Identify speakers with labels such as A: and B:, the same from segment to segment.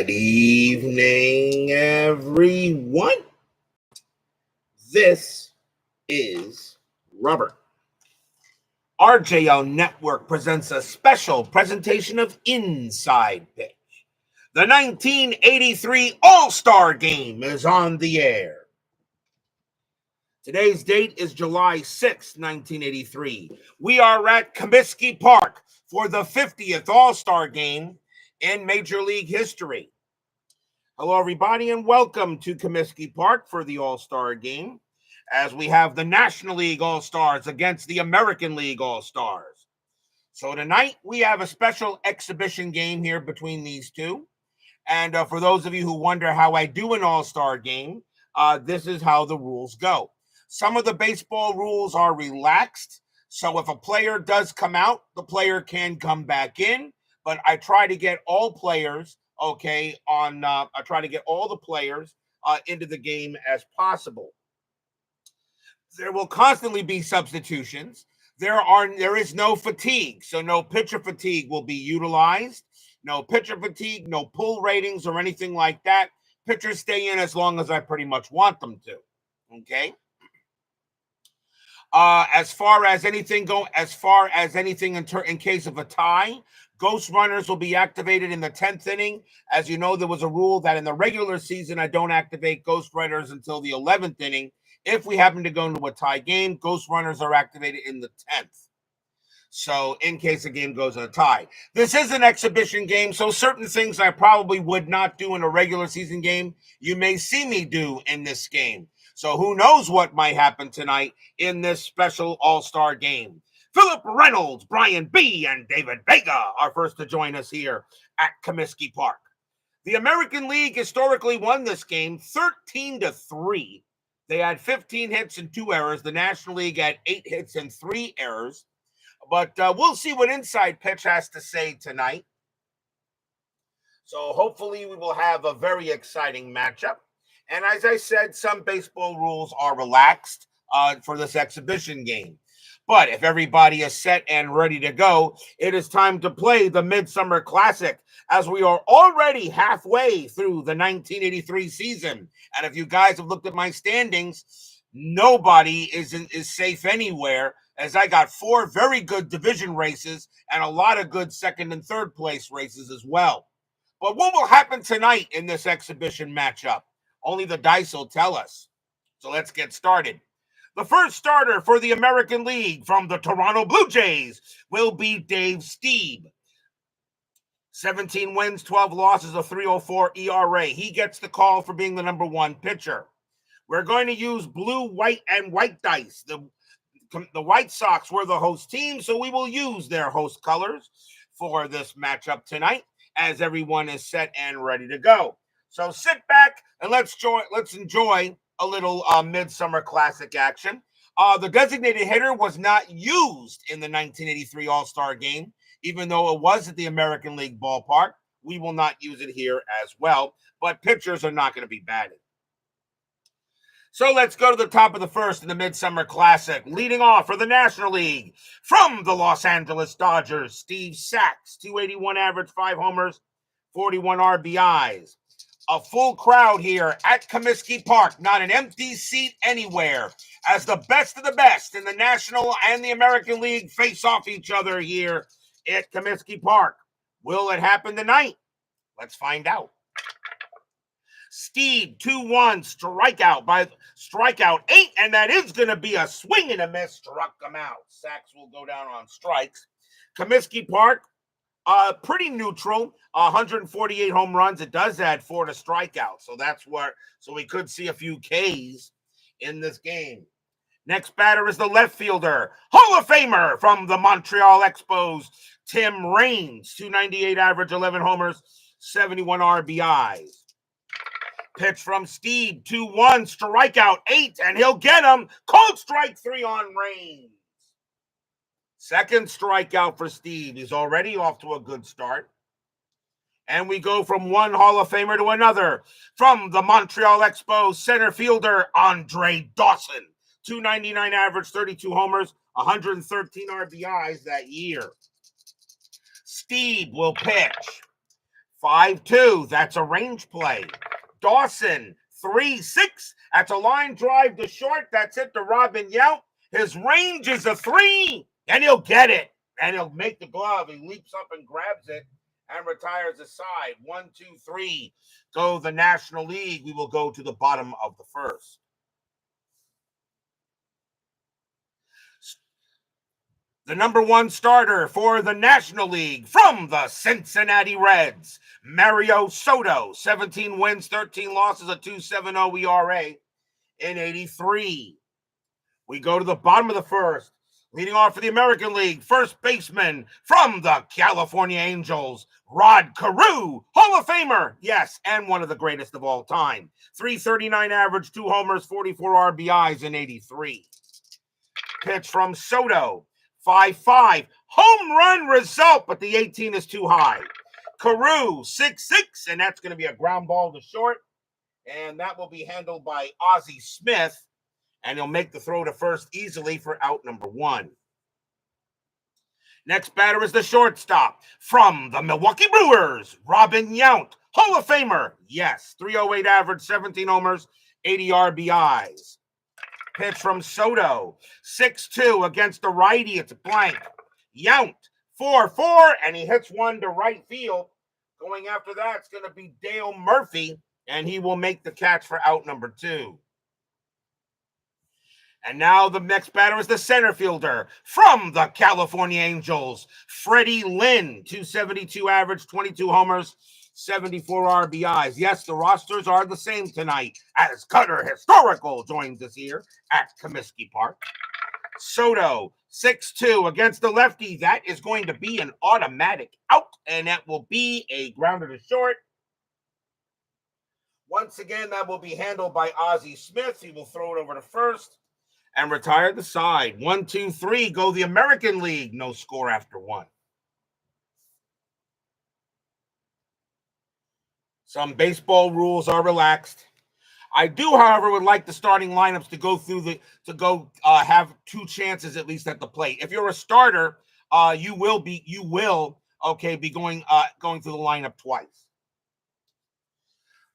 A: Good evening, everyone. This is Robert. RJO Network presents a special presentation of Inside Pitch. The 1983 All-Star Game is on the air. Today's date is July 6, 1983. We are at Comiskey Park for the 50th All-Star Game in Major League history. Hello, everybody, and welcome to Comiskey Park for the All-Star Game, as we have the National League All-Stars against the American League All-Stars. So tonight, we have a special exhibition game here between these two. And for those of you who wonder how I do an All-Star game, this is how the rules go. Some of the baseball rules are relaxed. So if a player does come out, the player can come back in. But I try to get all players, I try to get all the players into the game as possible. There will constantly be substitutions. There is no fatigue, so no pitcher fatigue will be utilized. No pitcher fatigue, no pull ratings or anything like that. Pitchers stay in as long as I pretty much want them to. Okay. As far as anything in case of a tie, ghost runners will be activated in the 10th inning. As you know, there was a rule that in the regular season, I don't activate ghost runners until the 11th inning. If we happen to go into a tie game, ghost runners are activated in the 10th. So in case a game goes in a tie. This is an exhibition game, so certain things I probably would not do in a regular season game, you may see me do in this game. So who knows what might happen tonight in this special All-Star game. Philip Reynolds, Brian B., and David Vega are first to join us here at Comiskey Park. The American League historically won this game 13-3. They had 15 hits and 2 errors. The National League had 8 hits and 3 errors. But we'll see what Inside Pitch has to say tonight. So hopefully we will have a very exciting matchup. And as I said, some baseball rules are relaxed for this exhibition game. But if everybody is set and ready to go, it is time to play the Midsummer Classic, as we are already halfway through the 1983 season. And if you guys have looked at my standings, nobody is safe anywhere, as I got 4 very good division races and a lot of good second and third place races as well. But what will happen tonight in this exhibition matchup? Only the dice will tell us. So let's get started. The first starter for the American League from the Toronto Blue Jays will be Dave Stieb. 17 wins, 12 losses, a 3.04 ERA. He gets the call for being the number 1 pitcher. We're going to use blue, white, and white dice. The White Sox were the host team, so we will use their host colors for this matchup tonight, as everyone is set and ready to go. So sit back and let's enjoy a little Midsummer Classic action. The designated hitter was not used in the 1983 All-Star Game, even though it was at the American League ballpark. We will not use it here as well, but pitchers are not going to be batting. So let's go to the top of the first in the Midsummer Classic. Leading off for the National League, from the Los Angeles Dodgers, Steve Sax, 281 average, 5 homers, 41 RBIs. A full crowd here at Comiskey Park, not an empty seat anywhere, as the best of the best in the National and the American League face off each other here at Comiskey Park. Will it happen tonight? Let's find out. Steve, 2-1, strikeout 8, and that is going to be a swing and a miss. Struck him out. Sacks will go down on strikes. Comiskey Park, pretty neutral. 148 home runs. It does add 4 to strikeout, so we could see a few Ks in this game. Next batter is the left fielder, Hall of Famer from the Montreal Expos, Tim Raines, 298 average, 11 homers, 71 RBIs. Pitch from Steve, 2-1, strikeout 8, and he'll get him. Cold strike 3 on Raines. Second strikeout for Steve. He's already off to a good start. And we go from one Hall of Famer to another. From the Montreal Expos, center fielder Andre Dawson. 299 average, 32 homers, 113 RBIs that year. Steve will pitch. 5-2, that's a range play. Dawson, 3-6, that's a line drive to short. That's it to Robin Yount. His range is a 3, and he'll get it. And he'll make the glove. He leaps up and grabs it and retires the side. 1, 2, 3. Go the National League. We will go to the bottom of the first. The number 1 starter for the National League from the Cincinnati Reds, Mario Soto, 17 wins, 13 losses, a 2.70 ERA in 83. We go to the bottom of the first. Leading off for the American League, first baseman from the California Angels, Rod Carew, Hall of Famer, yes, and one of the greatest of all time. 339 average, 2 homers, 44 RBIs in 83. Pitch from Soto, 5-5, home run result, but the 18 is too high. Carew, 6-6, and that's going to be a ground ball to short, and that will be handled by Ozzie Smith, and he'll make the throw to first easily for out number 1. Next batter is the shortstop from the Milwaukee Brewers, Robin Yount, Hall of Famer, yes, 308 average, 17 homers, 80 RBIs. Pitch from Soto, 6-2 against the righty, it's blank. Yount, 4-4, and he hits one to right field. Going after that, it's going to be Dale Murphy, and he will make the catch for out number 2. And now the next batter is the center fielder from the California Angels, Freddie Lynn, 272 average, 22 homers, 74 RBIs. Yes, the rosters are the same tonight as Cutter Historical joins us here at Comiskey Park. Soto, 6-2 against the lefty. That is going to be an automatic out, and that will be a grounder to short. Once again, that will be handled by Ozzie Smith. He will throw it over to first and retire the side. 1, 2, 3, go the American League. No score after 1. Some baseball rules are relaxed. I do, however, would like the starting lineups to go through have 2 chances at least at the plate. If you're a starter, you will be going through the lineup twice.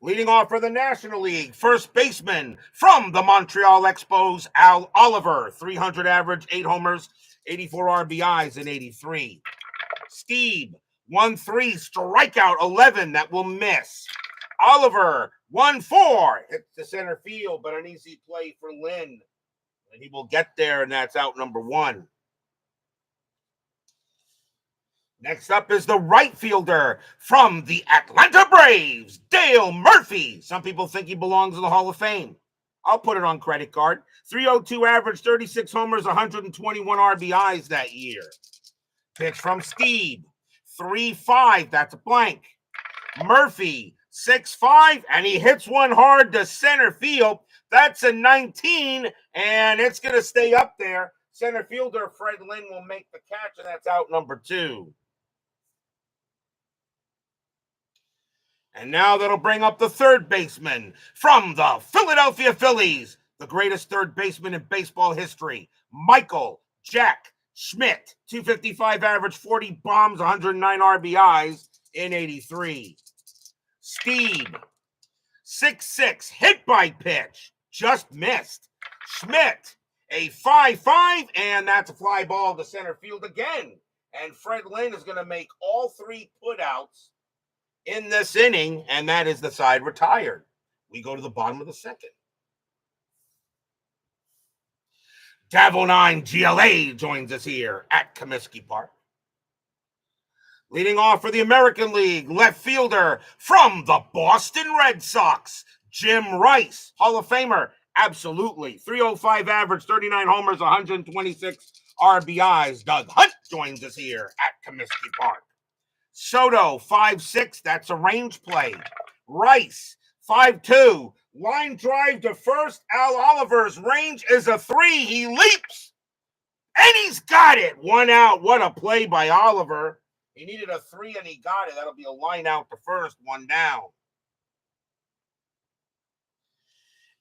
A: Leading off for the National League, first baseman from the Montreal Expos, Al Oliver, 300 average, 8 homers, 84 RBIs in 83. Steve, 1-3, strikeout 11, that will miss. Oliver, 1-4, hits the center field, but an easy play for Lynn. And he will get there, and that's out number 1. Next up is the right fielder from the Atlanta Braves, Dale Murphy. Some people think he belongs in the Hall of Fame. I'll put it on credit card. 302 average, 36 homers, 121 RBIs that year. Pitch from Steve, 3-5, that's a blank. Murphy, 6-5, and he hits one hard to center field. That's a 19, and it's going to stay up there. Center fielder Fred Lynn will make the catch, and that's out number 2. And now that'll bring up the third baseman from the Philadelphia Phillies, the greatest third baseman in baseball history, Michael Jack Schmidt, 255 average, 40 bombs, 109 RBIs in 83. Steve, 6-6, hit by pitch, just missed. Schmidt, a 5-5, and that's a fly ball to center field again. And Fred Lynn is going to make all 3 putouts in this inning, and that is the side retired. We go to the bottom of the second. Davo 9 GLA joins us here at Comiskey Park. Leading off for the American League, left fielder from the Boston Red Sox, Jim Rice, Hall of Famer, absolutely. 305 average, 39 homers, 126 RBIs. Doug Hunt joins us here at Comiskey Park. Soto, 5-6, that's a range play. Rice, 5-2, line drive to first. Al Oliver's range is a 3. He leaps, and he's got it. 1 out. What a play by Oliver. He needed a 3, and he got it. That'll be a line out to first, 1 down.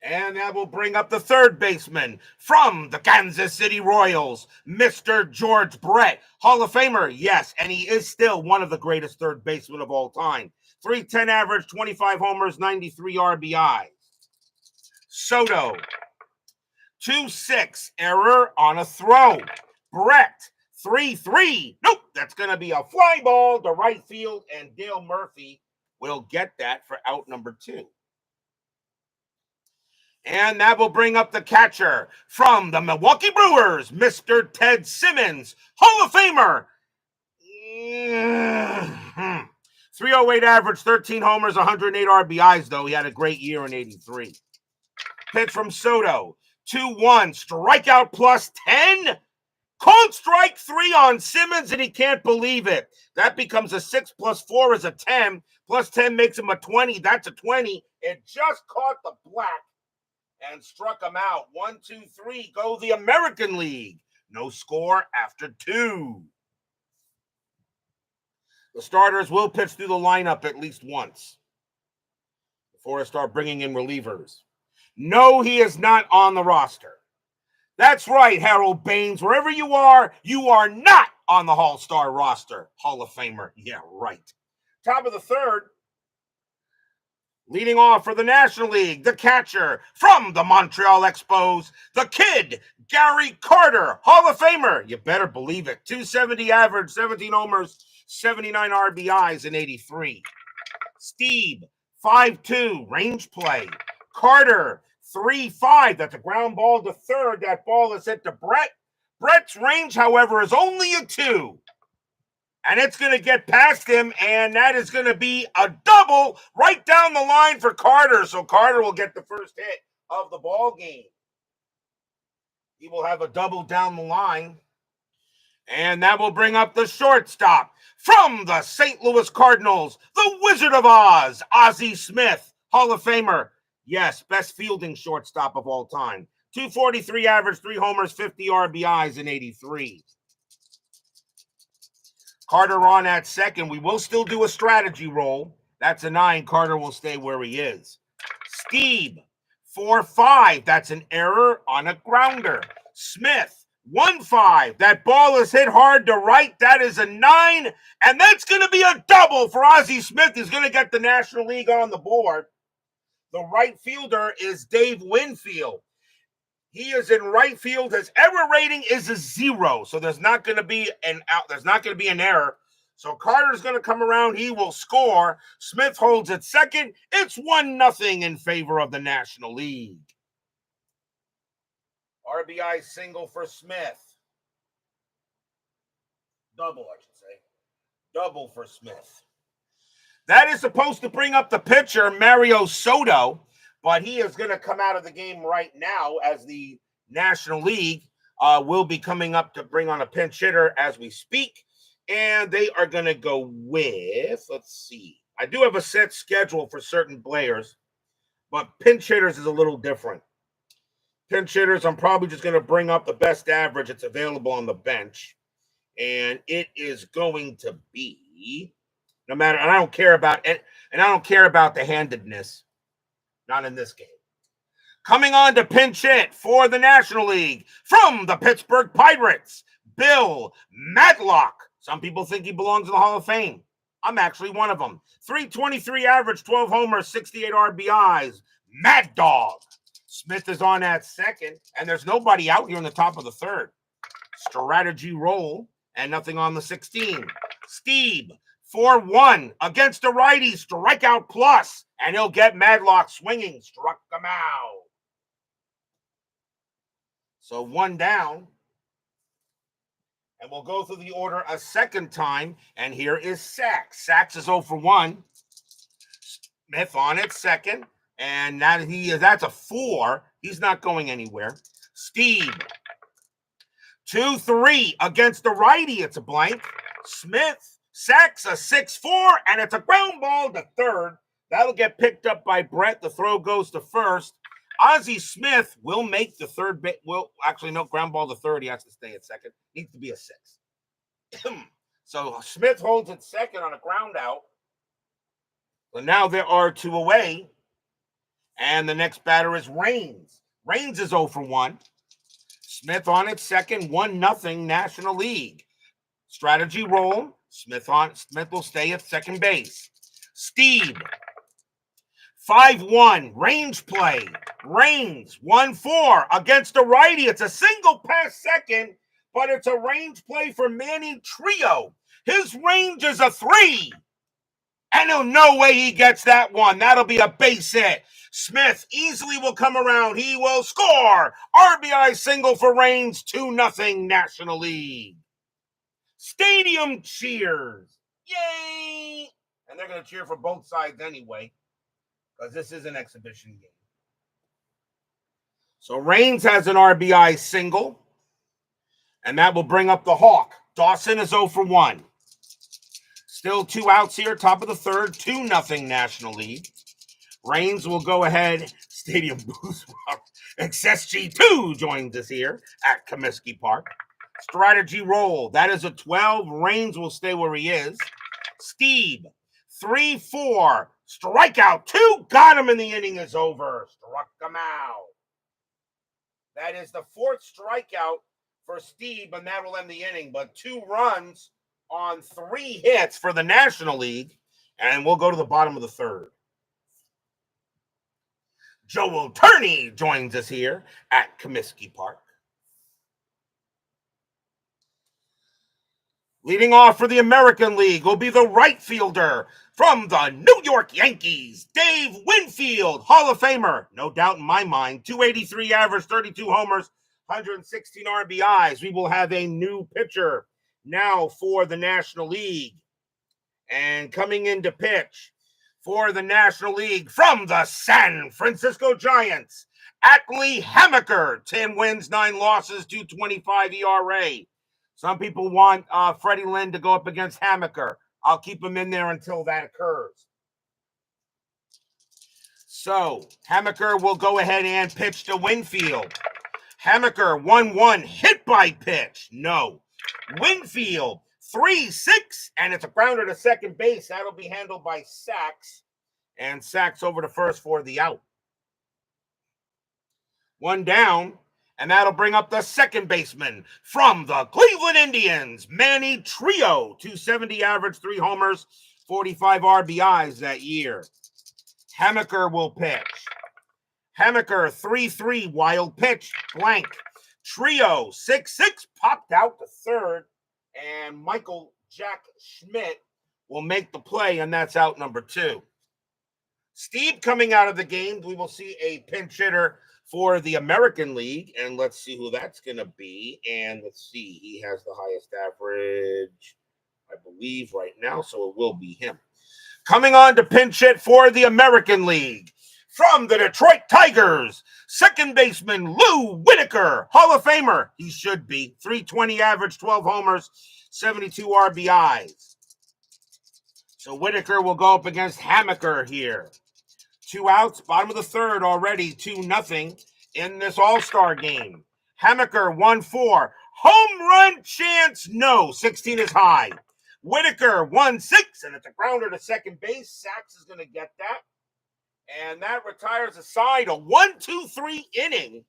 A: And that will bring up the third baseman from the Kansas City Royals, Mr. George Brett, Hall of Famer, yes, and he is still one of the greatest third basemen of all time. 310 average, 25 homers, 93 RBIs. Soto, 2-6, error on a throw. Brett, 3-3. Nope, that's going to be a fly ball to right field, and Dale Murphy will get that for out number 2. And that will bring up the catcher from the Milwaukee Brewers, Mr. Ted Simmons, Hall of Famer. 308 average, 13 homers, 108 RBIs, though. He had a great year in 83. Pitch from Soto, 2-1, strikeout plus 10. Called strike 3 on Simmons, and he can't believe it. That becomes a 6 plus 4 is a 10. Plus 10 makes him a 20. That's a 20. It just caught the black and struck him out. 1, 2, 3, go the American League. No score after 2. The starters will pitch through the lineup at least once before I start bringing in relievers. No, he is not on the roster. That's right, Harold Baines. Wherever you are not on the All-Star roster. Hall of Famer. Yeah, right. Top of the third. Leading off for the National League, the catcher from the Montreal Expos, the kid, Gary Carter, Hall of Famer. You better believe it. 270 average, 17 homers, 79 RBIs in 83. Steve, 5'2", range play. Carter, 3-5. That's a ground ball to third. That ball is hit to Brett. Brett's range, however, is only a 2. And it's going to get past him, and that is going to be a double right down the line for Carter. So Carter will get the first hit of the ball game. He will have a double down the line. And that will bring up the shortstop from the St. Louis Cardinals, the Wizard of Oz, Ozzie Smith, Hall of Famer. Yes, best fielding shortstop of all time. 243 average, 3 homers, 50 RBIs in 83. Carter on at second. We will still do a strategy roll. That's a 9. Carter will stay where he is. Steve, 4-5. That's an error on a grounder. Smith, 1-5. That ball is hit hard to right. That is a 9. And that's going to be a double for Ozzie Smith. He's going to get the National League on the board. The right fielder is Dave Winfield. He is in right field. His error rating is a 0, so there's not going to be an out. There's not going to be an error. So Carter's going to come around. He will score. Smith holds at second. It's 1-0 in favor of the National League. RBI single for Smith. Double, I should say. Double for Smith. That is supposed to bring up the pitcher, Mario Soto. But he is going to come out of the game right now as the National League will be coming up to bring on a pinch hitter as we speak. And they are going to go with, let's see. I do have a set schedule for certain players, but pinch hitters is a little different. Pinch hitters, I'm probably just going to bring up the best average that's available on the bench. And it is going to be, no matter, and I don't care about it, and I don't care about the handedness. Not in this game. Coming on to pinch hit for the National League from the Pittsburgh Pirates, Bill Matlock. Some people think he belongs in the Hall of Fame. I'm actually one of them. 323 average, 12 homers, 68 RBIs. Mad Dog. Smith is on at second, and there's nobody out here in the top of the third. Strategy roll, and nothing on the 16. Steve, 4-1 against a righty, strikeout plus, and he'll get Madlock swinging. Struck him out. So 1 down. And we'll go through the order a second time, and here is Sachs. Sachs is 0 for 1. Smith on at second, and that's a 4. He's not going anywhere. Steve, 2-3 against the righty. It's a blank. Smith, Sachs, a 6-4, and it's a ground ball to third. That'll get picked up by Brett. The throw goes to first. Ozzie Smith will make the third bit. Will actually no ground ball to third. He has to stay at second. Needs to be a 6. So Smith holds at second on a ground out. So now there are 2 away. And the next batter is Raines. Raines is 0 for 1. Smith on at second. 1-0 National League. Strategy roll. Smith will stay at second base. Steve, 5-1, range play. Range, 1-4 against a righty. It's a single past second, but it's a range play for Manny Trio. His range is a 3. And no way he gets that one. That'll be a base hit. Smith easily will come around. He will score. RBI single for Reigns, 2-0 National League. Stadium cheers. Yay! And they're going to cheer for both sides anyway, because this is an exhibition game. So Reigns has an RBI single, and that will bring up the Hawk. Dawson is 0 for 1. Still 2 outs here, top of the third, 2-0 National League. Reigns will go ahead. Stadium boost. XSG2 joins us here at Comiskey Park. Strategy roll. That is a 12. Reigns will stay where he is. Steve, 3-4. Strikeout 2. Got him, and the inning is over. Struck him out. That is the 4th strikeout for Steve, and that will end the inning. But 2 runs on 3 hits for the National League, and we'll go to the bottom of the third. Joel Turney joins us here at Comiskey Park. Leading off for the American League will be the right fielder from the New York Yankees, Dave Winfield, Hall of Famer, no doubt in my mind, 283 average, 32 homers, 116 RBIs. We will have a new pitcher now for the National League. And coming in to pitch for the National League from the San Francisco Giants, Ackley Hammaker, 10 wins, 9 losses, 2.25 ERA. Some people want Freddie Lynn to go up against Hammaker. I'll keep him in there until that occurs. So Hammaker will go ahead and pitch to Winfield. Hammaker, 1-1, hit by pitch. No. Winfield, 3-6, and it's a grounder to second base. That'll be handled by Sachs. And Sachs over to first for the out. 1 down, and that'll bring up the second baseman from the Cleveland Indians, Manny Trio, 270 average, 3 homers, 45 RBIs that year. Hammaker will pitch. Hammaker, 3-3, wild pitch, blank. Trio, 6-6, popped out to third, and Michael Jack Schmidt will make the play, and that's out number 2. Steve coming out of the game, we will see a pinch hitter for the American League, and let's see who that's going to be. And let's see, he has the highest average, I believe, right now, so it will be him. Coming on to pinch hit for the American League, from the Detroit Tigers, second baseman Lou Whitaker, Hall of Famer, he should be, 320 average, 12 homers, 72 RBIs. So Whitaker will go up against Hammaker here. 2 outs, bottom of the third already, 2-0 in this All-Star game. Hammaker, 1-4. Home run chance, no. 16 is high. Whitaker, 1-6, and it's a grounder to second base. Sachs is going to get that. And that retires a side, a 1-2-3 inning.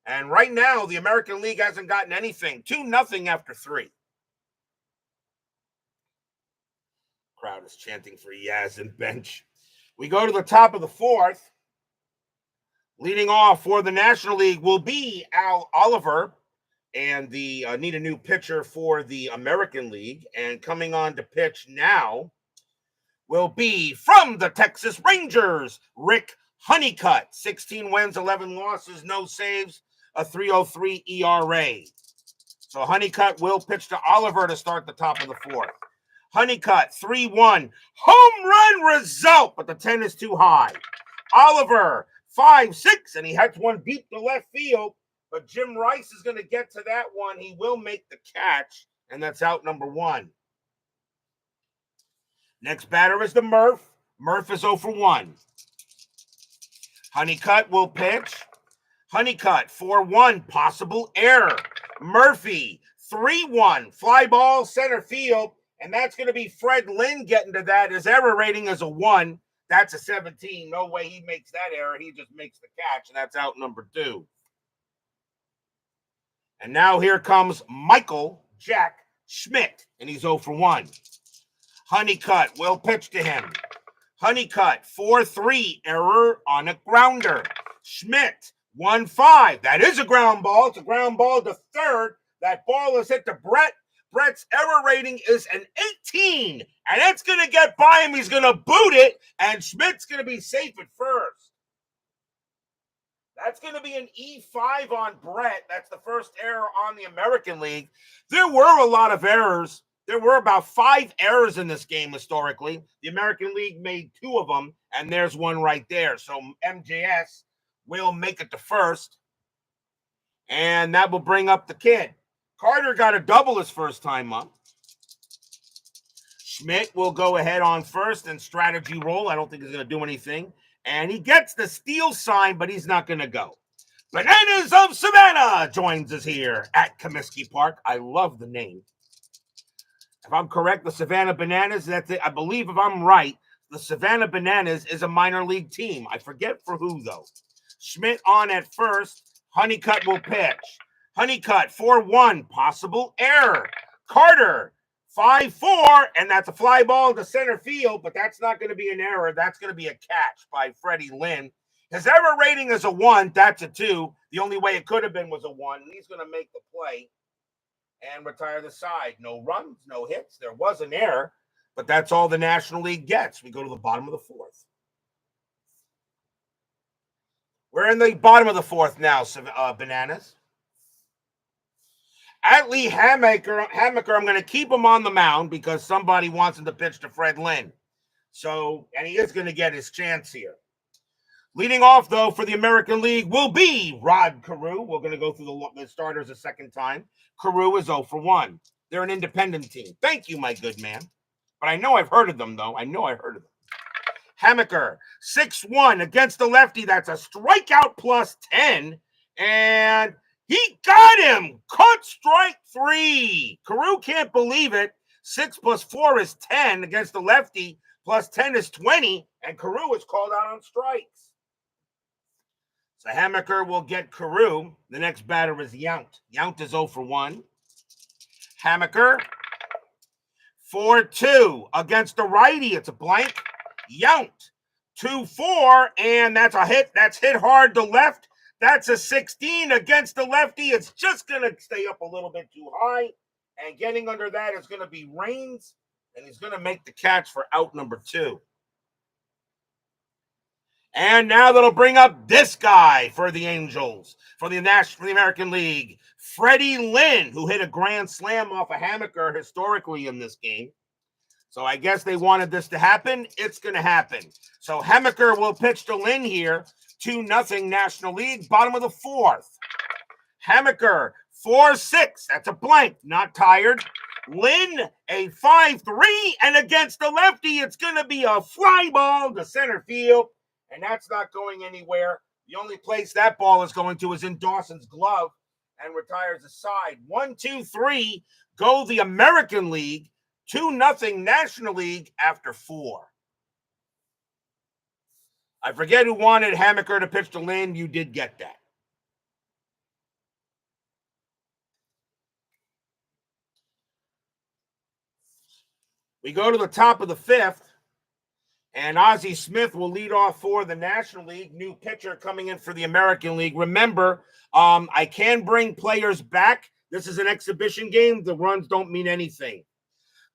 A: And right now, the American League hasn't gotten anything. 2-0 after 3. Crowd is chanting for Yaz and bench. We go to the top of the fourth. Leading off for the National League will be Al Oliver, and the need a new pitcher for the American League. And coming on to pitch now will be from the Texas Rangers, Rick Honeycutt, 16 wins, 11 losses, no saves, a 3.03 ERA. So Honeycutt will pitch to Oliver to start the top of the fourth. Honeycutt, 3-1, home run result, but the 10 is too high. Oliver, 5-6, and he had one deep to left field, but Jim Rice is going to get to that one. He will make the catch, and that's out number 1. Next batter is the Murph. Murph is 0 for 1. Honeycutt will pitch. Honeycutt, 4-1, possible error. Murphy, 3-1, fly ball, center field. And that's going to be Fred Lynn getting to that. His error rating is a 1. That's a 17. No way he makes that error. He just makes the catch, and that's out number 2. And now here comes Michael Jack Schmidt, and he's 0 for 1. Honeycutt will pitch to him. Honeycutt, 4-3, error on a grounder. Schmidt, 1-5. That is a ground ball. It's a ground ball to third. That ball is hit to Brett. Brett's error rating is an 18, and it's going to get by him. He's going to boot it, and Schmidt's going to be safe at first. That's going to be an E5 on Brett. That's the first error on the American League. There were a lot of errors. There were about 5 errors in this game historically. The American League made 2 of them, and there's one right there. So MJS will make it to first, and that will bring up the kid. Carter got a double his first time up. Schmidt will go ahead on first and strategy roll. I don't think he's going to do anything. And he gets the steal sign, but he's not going to go. Bananas of Savannah joins us here at Comiskey Park. I love the name. If I'm correct, the Savannah Bananas, that's it. I believe if I'm right, the Savannah Bananas is a minor league team. I forget for who, though. Schmidt on at first. Honeycutt will pitch. Honeycutt, 4-1, possible error. Carter, 5-4, and that's a fly ball to center field, but that's not going to be an error. That's going to be a catch by Freddie Lynn. His error rating is a 1. That's a 2. The only way it could have been was a 1. He's going to make the play and retire the side. No runs, no hits. There was an error, but that's all the National League gets. We go to the bottom of the 4th. We're in the bottom of the 4th now, Bananas. Atlee Hamaker, I'm going to keep him on the mound because somebody wants him to pitch to Fred Lynn. So, and he is going to get his chance here. Leading off, though, for the American League will be Rod Carew. We're going to go through the starters a second time. Carew is 0-for-1. They're an independent team. Thank you, my good man. But I know I've heard of them, though. I know I've heard of them. Hamaker, 6-1 against the lefty. That's a strikeout plus 10. And he got him. Caught strike 3. Carew can't believe it. 6 plus 4 is 10 against the lefty. Plus 10 is 20. And Carew is called out on strikes. So Hamaker will get Carew. The next batter is Yount. Yount is 0-for-1. Hamaker, 4-2 against the righty. It's a blank. Yount, 2-4, and that's a hit. That's hit hard to left. That's a 16 against the lefty. It's just going to stay up a little bit too high, and getting under that is going to be Raines, and he's going to make the catch for out number 2. And now that'll bring up this guy for the Angels, for the American League, Freddie Lynn, who hit a grand slam off of Hamaker historically in this game. So I guess they wanted this to happen. It's going to happen. So Hamaker will pitch to Lynn here. 2-0 National League, bottom of the 4th. Hamaker, 4-6. That's a blank. Not tired. Lynn, a 5-3. And against the lefty, it's going to be a fly ball to center field. And that's not going anywhere. The only place that ball is going to is in Dawson's glove and retires aside. 1-2-3, go the American League. 2-0 National League after 4. I forget who wanted Hamaker to pitch to Lynn. You did get that. We go to the top of the 5th, and Ozzie Smith will lead off for the National League. New pitcher coming in for the American League. Remember, I can bring players back. This is an exhibition game. The runs don't mean anything.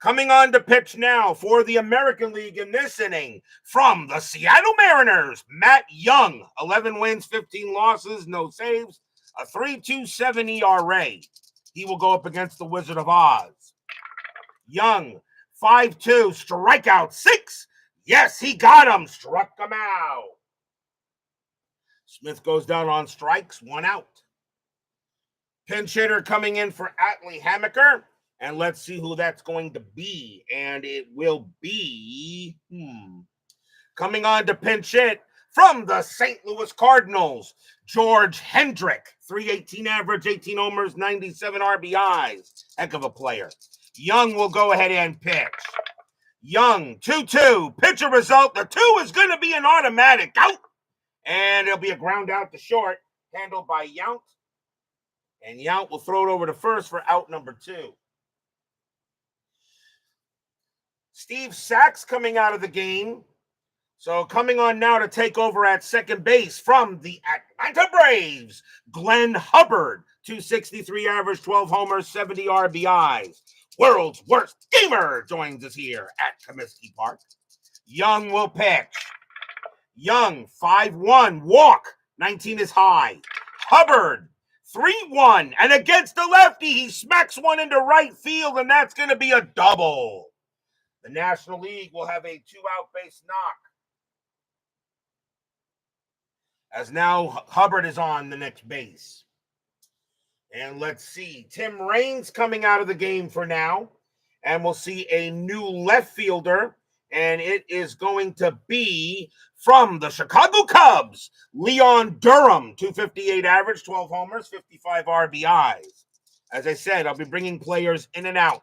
A: Coming on to pitch now for the American League in this inning from the Seattle Mariners, Matt Young, 11 wins, 15 losses, no saves, a 3.27 ERA. He will go up against the Wizard of Oz. Young, 5-2, strikeout 6. Yes, he got him, struck him out. Smith goes down on strikes, 1 out. Pinch hitter coming in for Atlee Hamaker. And let's see who that's going to be. And it will be coming on to pinch hit from the St. Louis Cardinals, George Hendrick, 318 average, 18 homers, 97 RBIs. Heck of a player. Young will go ahead and pitch. Young, 2-2. Pitcher result. The 2 is going to be an automatic out. And it'll be a ground out to short, handled by Yount. And Yount will throw it over to first for out number 2. Steve Sachs coming out of the game So coming on now to take over at second base from the Atlanta Braves, Glenn Hubbard, 263 average, 12 homers, 70 RBIs. World's worst gamer joins us here at Comiskey Park. Young will pitch. Young, 5-1, walk, 19 is high. Hubbard, 3-1, and against the lefty, he smacks one into right field, and that's going to be a double. The National League will have a 2-out base knock. As now Hubbard is on the next base. And let's see, Tim Raines coming out of the game for now. And we'll see a new left fielder. And it is going to be from the Chicago Cubs, Leon Durham, 258 average, 12 homers, 55 RBIs. As I said, I'll be bringing players in and out.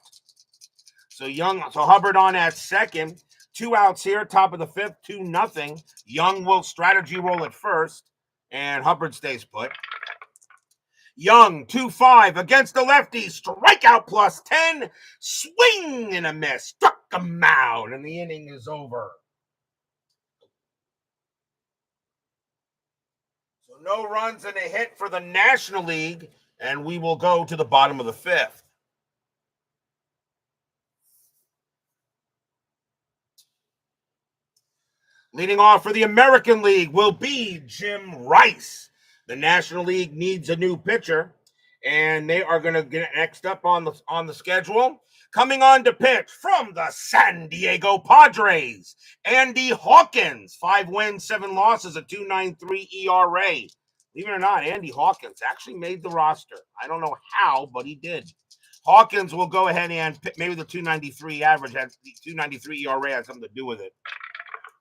A: So Hubbard on at second. 2 outs here, top of the fifth, 2-0. Young will strategy roll at first, and Hubbard stays put. Young, 2-5 against the lefty, strikeout plus 10, swing and a miss, struck him out, and the inning is over. So no runs and a hit for the National League, and we will go to the bottom of the fifth. Leading off for the American League will be Jim Rice. The National League needs a new pitcher, and they are going to get next up on the schedule. Coming on to pitch from the San Diego Padres, Andy Hawkins. 5 wins, 7 losses, a 2.93 ERA. Believe it or not, Andy Hawkins actually made the roster. I don't know how, but he did. Hawkins will go ahead and maybe the 2.93 average, the 2.93 ERA had something to do with it.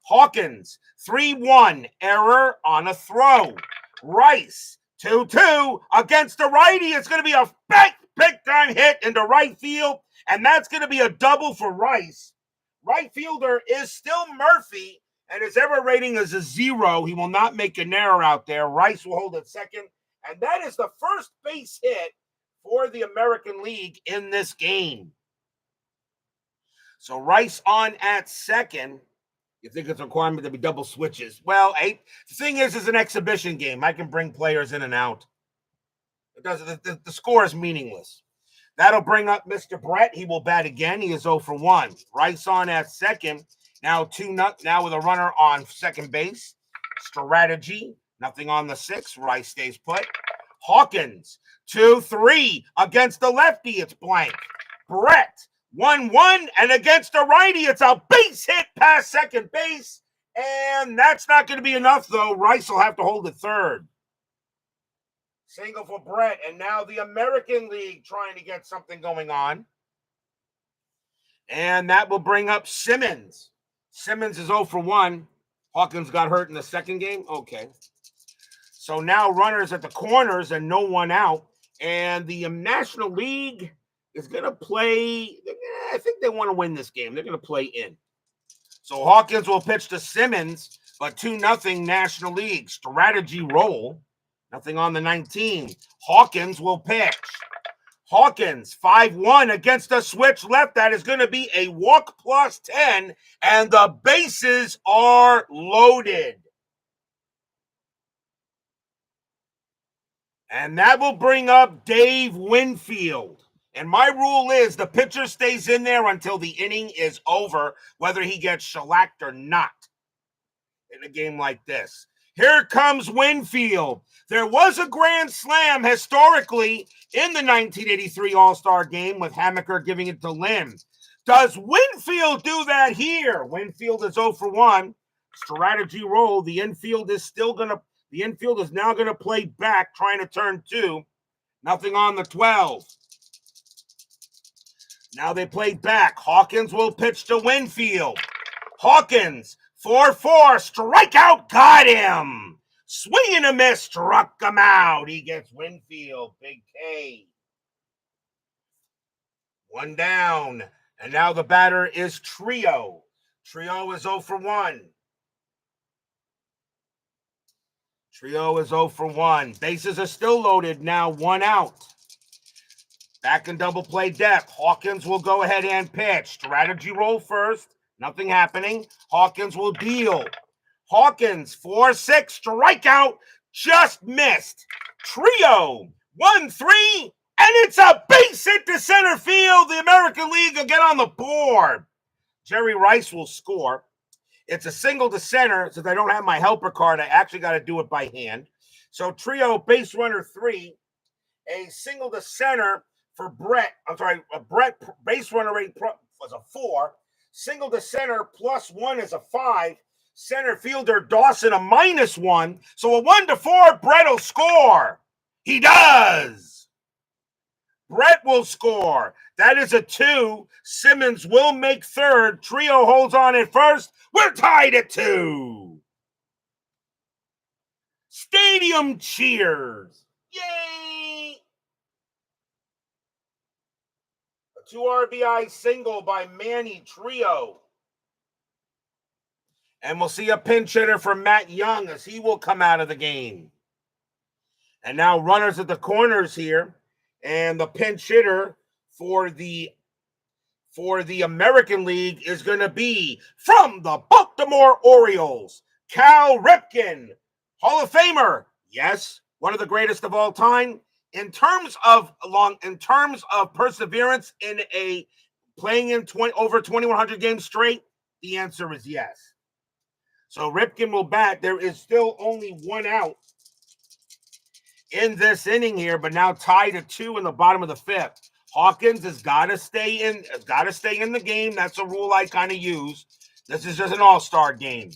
A: Hawkins, 3-1, error on a throw. Rice, 2-2 against the righty. It's going to be a big-time hit into right field, and that's going to be a double for Rice. Right fielder is still Murphy, and his error rating is a 0. He will not make an error out there. Rice will hold at second, and that is the first base hit for the American League in this game. So Rice on at second. You think it's a requirement to be double switches? Well, the thing is, it's an exhibition game. I can bring players in and out. It doesn't. The score is meaningless. That'll bring up Mr. Brett. He will bat again. He is 0 for 1. Rice on at second. Now 2-0. Now with a runner on second base. Strategy. Nothing on the 6. Rice stays put. Hawkins 2-3 against the lefty. It's blank. Brett. 1-1, and against the righty, it's a base hit past second base, and that's not going to be enough, though. Rice will have to hold at third. Single for Brett, and now the American League trying to get something going on. And that will bring up Simmons. Simmons is 0 for 1. Hawkins got hurt in the second game? Okay. So now runners at the corners and no one out, and the National League is going to play. I think they want to win this game. They're going to play in. So Hawkins will pitch to Simmons, but 2-0 National League. Strategy roll. Nothing on the 19. Hawkins will pitch. Hawkins, 5-1 against a switch left. That is going to be a walk plus 10, and the bases are loaded. And that will bring up Dave Winfield. And my rule is the pitcher stays in there until the inning is over, whether he gets shellacked or not in a game like this. Here comes Winfield. There was a grand slam historically in the 1983 All-Star game with Hammaker giving it to Lynn. Does Winfield do that here? Winfield is 0 for 1. Strategy roll. The infield is now going to play back, trying to turn 2. Nothing on the 12. Now they play back. Hawkins will pitch to Winfield. Hawkins, 4-4, strikeout, got him. Swing and a miss, struck him out. He gets Winfield, big K. 1 down. And now the batter is Trio. Trio is 0 for 1. Trio is 0 for 1. Bases are still loaded now, 1 out. Back in double play depth. Hawkins will go ahead and pitch. Strategy roll first. Nothing happening. Hawkins will deal. Hawkins, 4-6, strikeout, just missed. Trio, 1-3, and it's a base hit to center field. The American League will get on the board. Jerry Rice will score. It's a single to center. Since I don't have my helper card, I actually got to do it by hand. So Trio, base runner 3, a single to center for Brett. Brett, base runner rate was a 4. Single to center +1 is a 5. Center fielder Dawson a -1. So a 1-4, Brett will score. He does. Brett will score. That is a 2. Simmons will make third. Trio holds on at first. We're tied at 2. Stadium cheers. Yay! A 2 RBI single by Manny Trio. And we'll see a pinch hitter from Matt Young as he will come out of the game. And now runners at the corners here. And the pinch hitter for the American League is going to be from the Baltimore Orioles, Cal Ripken, Hall of Famer. Yes, one of the greatest of all time. In terms of perseverance in playing in over 2,100 games straight, the answer is yes. So Ripken will bat. There is still only 1 out in this inning here, but now tied at 2 in the bottom of the 5th. Hawkins has got to stay in the game. That's a rule I kind of use. This is just an all-star game.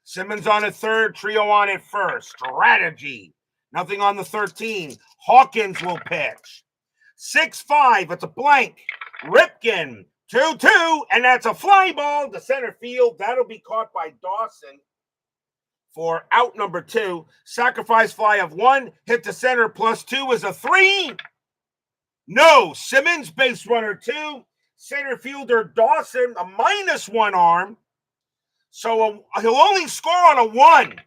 A: Simmons on at third, Trio on at first. Strategy. Nothing on the 13. Hawkins will pitch. 6-5. It's a blank. Ripken 2-2, and that's a fly ball to center field. That'll be caught by Dawson for out number 2. Sacrifice fly of 1. Hit to center +2 is a 3. No. Simmons, base runner 2. Center fielder Dawson, a -1 arm. So he'll only score on a 1.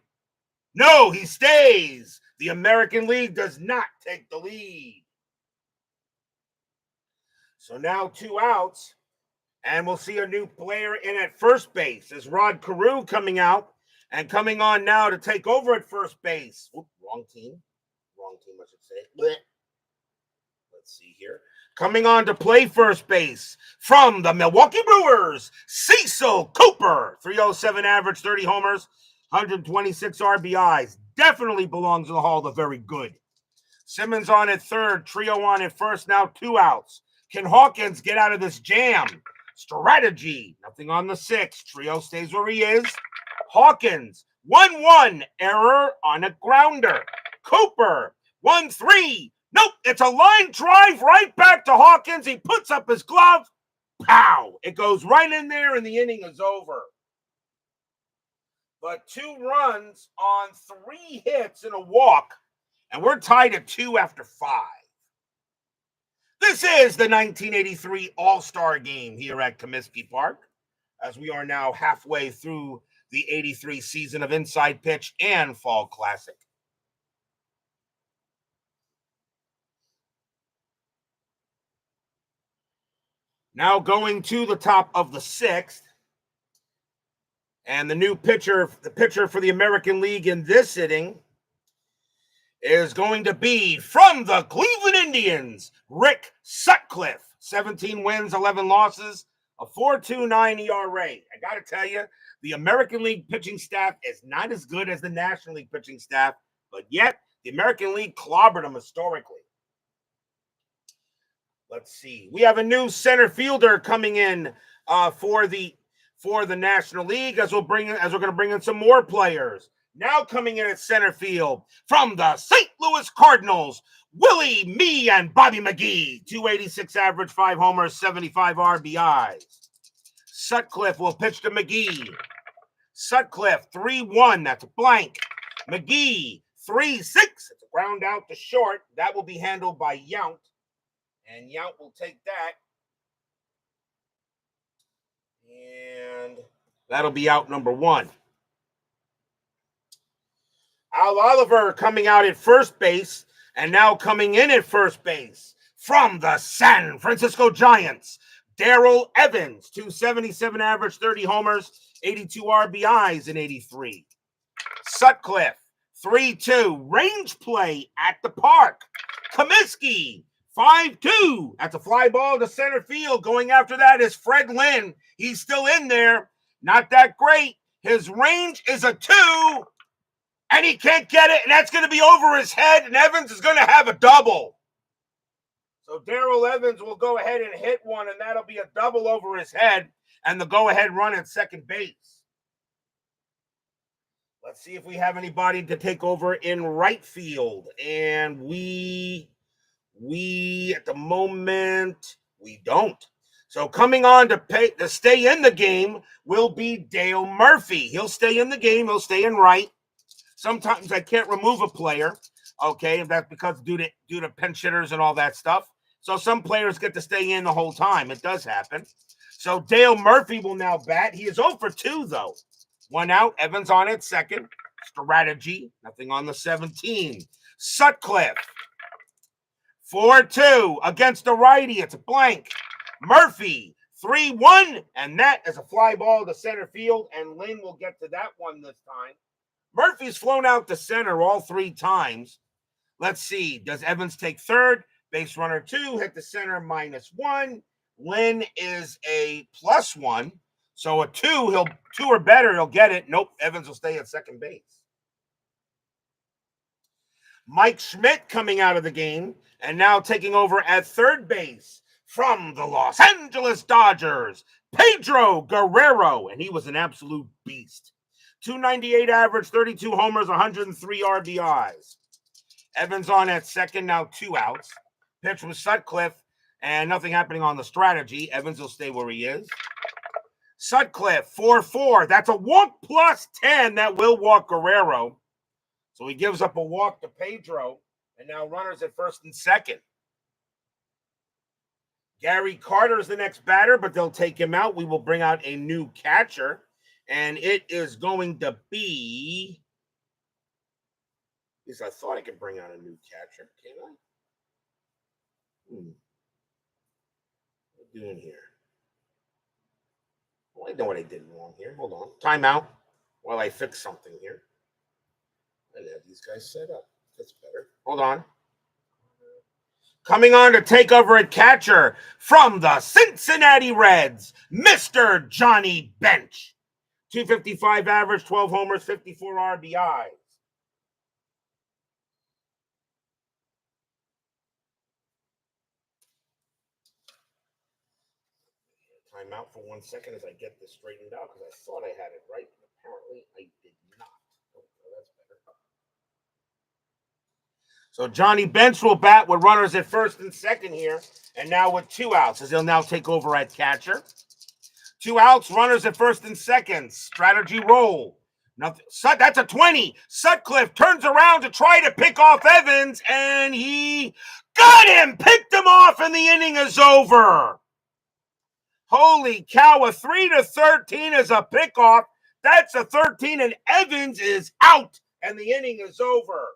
A: No, he stays. The American League does not take the lead. So now 2 outs. And we'll see a new player in at first base. Is Rod Carew coming out and coming on now to take over at first base. Oops, wrong team, I should say. Blech. Let's see here. Coming on to play first base from the Milwaukee Brewers, Cecil Cooper. 307 average, 30 homers, 126 RBIs. Definitely belongs in the Hall of the Very Good. Simmons on at third, Trio on at first, now 2 outs. Can Hawkins get out of this jam? Strategy. Nothing on the 6. Trio stays where he is. Hawkins, 1-1. Error on a grounder. Cooper, 1-3. Nope, it's a line drive right back to Hawkins. He puts up his glove. Pow! It goes right in there, and the inning is over. But 2 runs on 3 hits and a walk, and we're tied at 2 after 5. This is the 1983 All-Star Game here at Comiskey Park, as we are now halfway through the 83 season of Inside Pitch and Fall Classic. Now going to the top of the 6th, and the pitcher for the American League in this inning is going to be from the Cleveland Indians, Rick Sutcliffe. 17 wins, 11 losses, a 4.29 ERA. I got to tell you, the American League pitching staff is not as good as the National League pitching staff, but yet the American League clobbered them historically. Let's see. We have a new center fielder coming in for the National League as we're going to bring in some more players. Now coming in at center field from the St. Louis Cardinals, Willie, me, and Bobby McGee. 286 average, 5 homers, 75 RBIs. Sutcliffe will pitch to McGee. Sutcliffe, 3-1. That's a blank. McGee, 3-6. It's a ground out to short. That will be handled by Yount. And Yount will take that. And that'll be out number 1. Al Oliver coming out at first base, and now coming in at first base from the San Francisco Giants, Darrell Evans, 277 average, 30 homers, 82 RBIs in 83. Sutcliffe, 3-2. Range play at the park. Comiskey, 5-2. That's a fly ball to center field. Going after that is Fred Lynn. He's still in there. Not that great. His range is a 2, and he can't get it, and that's going to be over his head, and Evans is going to have a double. So Darrell Evans will go ahead and hit one, and that'll be a double over his head, and the go-ahead run at second base. Let's see if we have anybody to take over in right field. And we at the moment, we don't. So coming on to stay in the game will be Dale Murphy. He'll stay in the game. He'll stay in right. Sometimes I can't remove a player, okay? That's because due to pinch hitters and all that stuff. So some players get to stay in the whole time. It does happen. So Dale Murphy will now bat. He is 0 for 2, though. 1 out. Evans on at second. Strategy. Nothing on the 17. Sutcliffe. 4-2 against the righty. It's a blank. Murphy. 3-1. And that is a fly ball to center field. And Lynn will get to that one this time. Murphy's flown out to center all 3 times. Let's see. Does Evans take third? Base runner 2. Hit the center -1. Lynn is a +1. So a 2 or better, he'll get it. Nope, Evans will stay at second base. Mike Schmidt coming out of the game and now taking over at third base from the Los Angeles Dodgers, Pedro Guerrero, and he was an absolute beast. 298 average, 32 homers, 103 RBIs. Evans on at second, now 2 outs. Pitch was Sutcliffe, and nothing happening on the strategy. Evans will stay where he is. Sutcliffe, 4-4. That's a walk +10. That will walk Guerrero. So he gives up a walk to Pedro. And now runners at first and second. Gary Carter is the next batter, but they'll take him out. We will bring out a new catcher. And it is going to be... At least I thought I could bring out a new catcher. Can I? What are we doing here? Well, I know what I did wrong here. Hold on. Timeout while I fix something here. I have these guys set up. That's better. Hold on. Coming on to take over at catcher from the Cincinnati Reds, Mr. Johnny Bench. 255 average, 12 homers, 54 RBIs. Time out for 1 second as I get this straightened out because I thought I had it right, but apparently I did not. Oh, that's better. So Johnny Bench will bat with runners at first and second here, and now with 2 outs as he'll now take over at catcher. 2 outs, runners at first and second. Strategy roll. Nothing. That's a 20. Sutcliffe turns around to try to pick off Evans, and he got him, picked him off, and the inning is over. Holy cow, a 3-13 is a pickoff. That's a 13, and Evans is out, and the inning is over.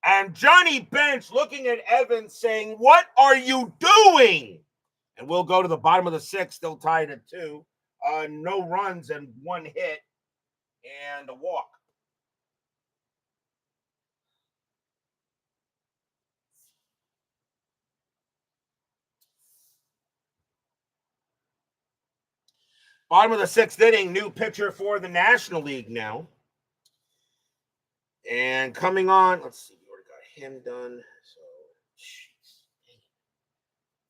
A: And Johnny Bench looking at Evans saying, "What are you doing?" And we'll go to the bottom of the 6th, still tied at 2. No runs and 1 hit and a walk. Bottom of the 6th inning, new pitcher for the National League now. And coming on, let's see, we already got him done. So, jeez, I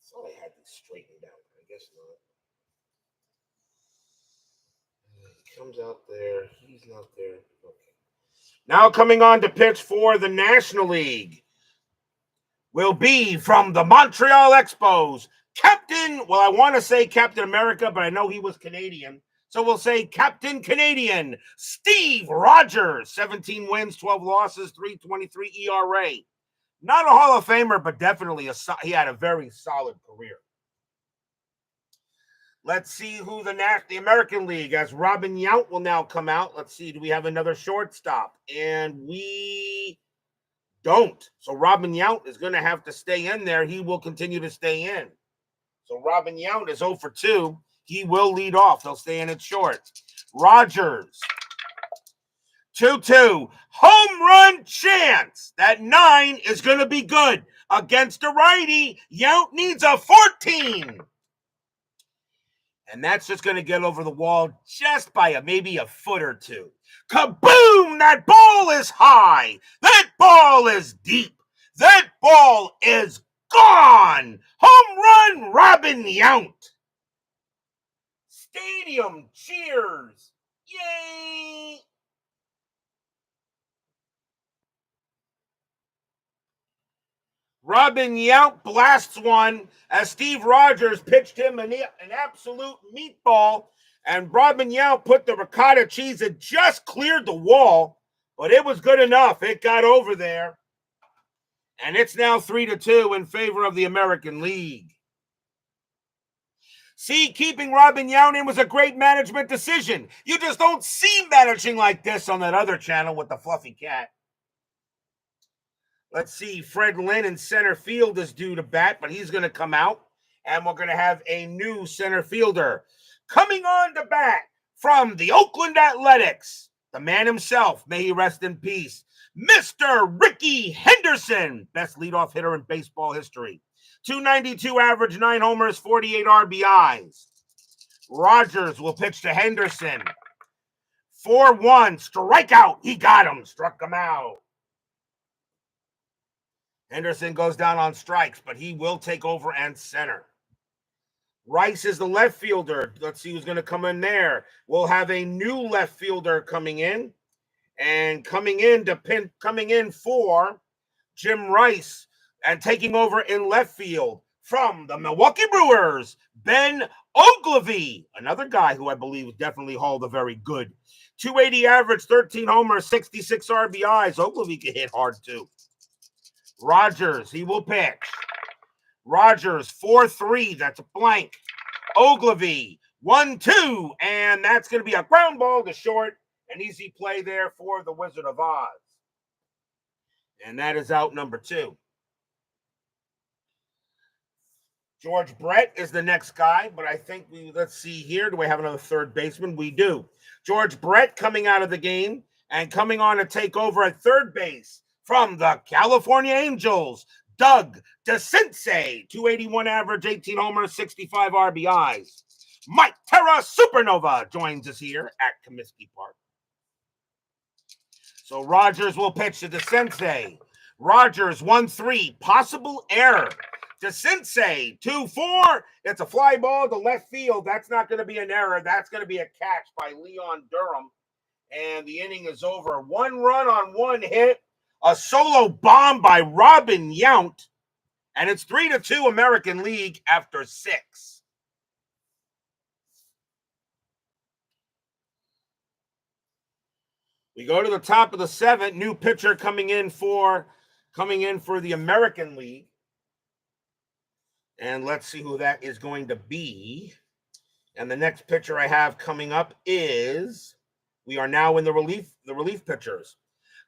A: thought I had this straightened out. I guess not. He comes out there. He's not there. Okay. Now coming on to pitch for the National League will be from the Montreal Expos, Captain, well, I want to say Captain America, but I know he was Canadian. So we'll say Captain Canadian, Steve Rogers, 17 wins, 12 losses, 3.23 ERA. Not a Hall of Famer, but definitely he had a very solid career. Let's see who the American League, as Robin Yount will now come out. Let's see, do we have another shortstop? And we don't. So Robin Yount is going to have to stay in there. He will continue to stay in. So Robin Yount is 0 for 2. He will lead off. They'll stay in at short. Rogers, 2-2. Home run chance. That 9 is going to be good. Against a righty, Yount needs a 14. And that's just going to get over the wall just by maybe a foot or two. Kaboom! That ball is high. That ball is deep. That ball is gone. Home run, Robin Yount. Stadium cheers. Yay! Robin Yount blasts one as Steve Rogers pitched him an absolute meatball. And Robin Yount put the ricotta cheese. It just cleared the wall, but it was good enough. It got over there. And it's now 3-2 in favor of the American League. See, keeping Robin Yount in was a great management decision. You just don't see managing like this on that other channel with the fluffy cat. Let's see, Fred Lynn in center field is due to bat, but he's going to come out, and we're going to have a new center fielder. Coming on to bat from the Oakland Athletics, the man himself, may he rest in peace, Mr. Ricky Henderson, best leadoff hitter in baseball history. 292 average, 9 homers, 48 RBIs. Rogers will pitch to Henderson. 4-1, strikeout. He got him, struck him out. Henderson goes down on strikes, but he will take over and center. Rice is the left fielder. Let's see who's going to come in there. We'll have a new left fielder coming in. And coming in for Jim Rice and taking over in left field from the Milwaukee Brewers, Ben Oglivie, another guy who I believe definitely hauled a very good 280 average, 13 homers, 66 RBIs. Oglivie can hit hard too. Rogers, he will pitch. Rogers, 4-3, that's a blank. Oglivie, 1-2, and that's going to be a ground ball to short. An easy play there for the Wizard of Oz. And that is out number 2. George Brett is the next guy, but I think let's see here. Do we have another third baseman? We do. George Brett coming out of the game and coming on to take over at third base from the California Angels, Doug DeCinces, 281 average, 18 homers, 65 RBIs. Mike Terra Supernova joins us here at Comiskey Park. So Rogers will pitch to DeCinces. Rogers, 1-3, possible error. DeCinces, 2-4. It's a fly ball to left field. That's not going to be an error. That's going to be a catch by Leon Durham. And the inning is over. 1 run on 1 hit. A solo bomb by Robin Yount. And it's 3-2 American League after 6. We go to the top of the 7th. New pitcher coming in for the American League. And let's see who that is going to be. And the next pitcher I have coming up is, we are now in the relief pitchers.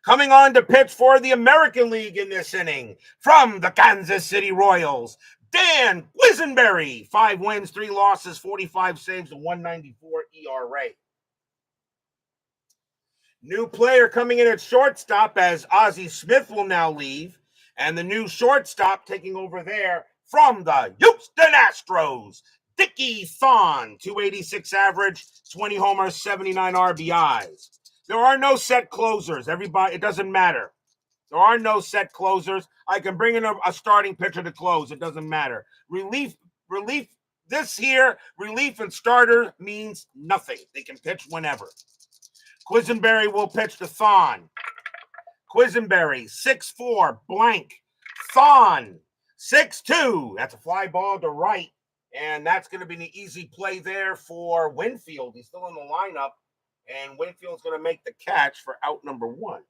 A: Coming on to pitch for the American League in this inning from the Kansas City Royals, Dan Quisenberry. 5 wins, 3 losses, 45 saves, and 194 ERA. New player coming in at shortstop as Ozzie Smith will now leave. And the new shortstop taking over there from the Houston Astros, Dickie Thon. 286 average, 20 homers, 79 RBIs. There are no set closers. Everybody, it doesn't matter. There are no set closers. I can bring in a starting pitcher to close. It doesn't matter. Relief, relief and starter means nothing. They can pitch whenever. Quisenberry will pitch to Thon. Quisenberry, 6'4", blank. Thon, 6'2". That's a fly ball to right. And that's going to be an easy play there for Winfield. He's still in the lineup. And Winfield's going to make the catch for out number 1.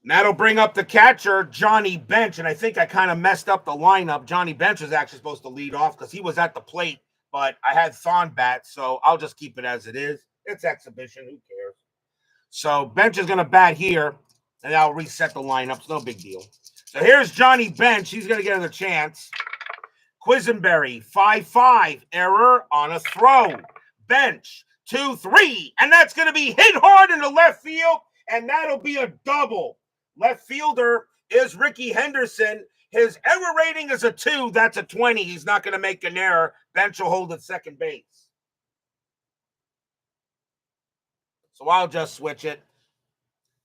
A: And that'll bring up the catcher, Johnny Bench. And I think I kind of messed up the lineup. Johnny Bench was actually supposed to lead off because he was at the plate. But I had Thon bat, so I'll just keep it as it is. It's exhibition. Who cares? So Bench is going to bat here, and I'll reset the lineup. It's no big deal. So here's Johnny Bench. He's going to get another chance. Quisenberry, 5-5, error on a throw. bench, 2-3, and that's going to be hit hard into left field, and that'll be a double. Left fielder is Ricky Henderson. His error rating is a 2. That's a 20. He's not going to make an error. Bench will hold at second base. So I'll just switch it.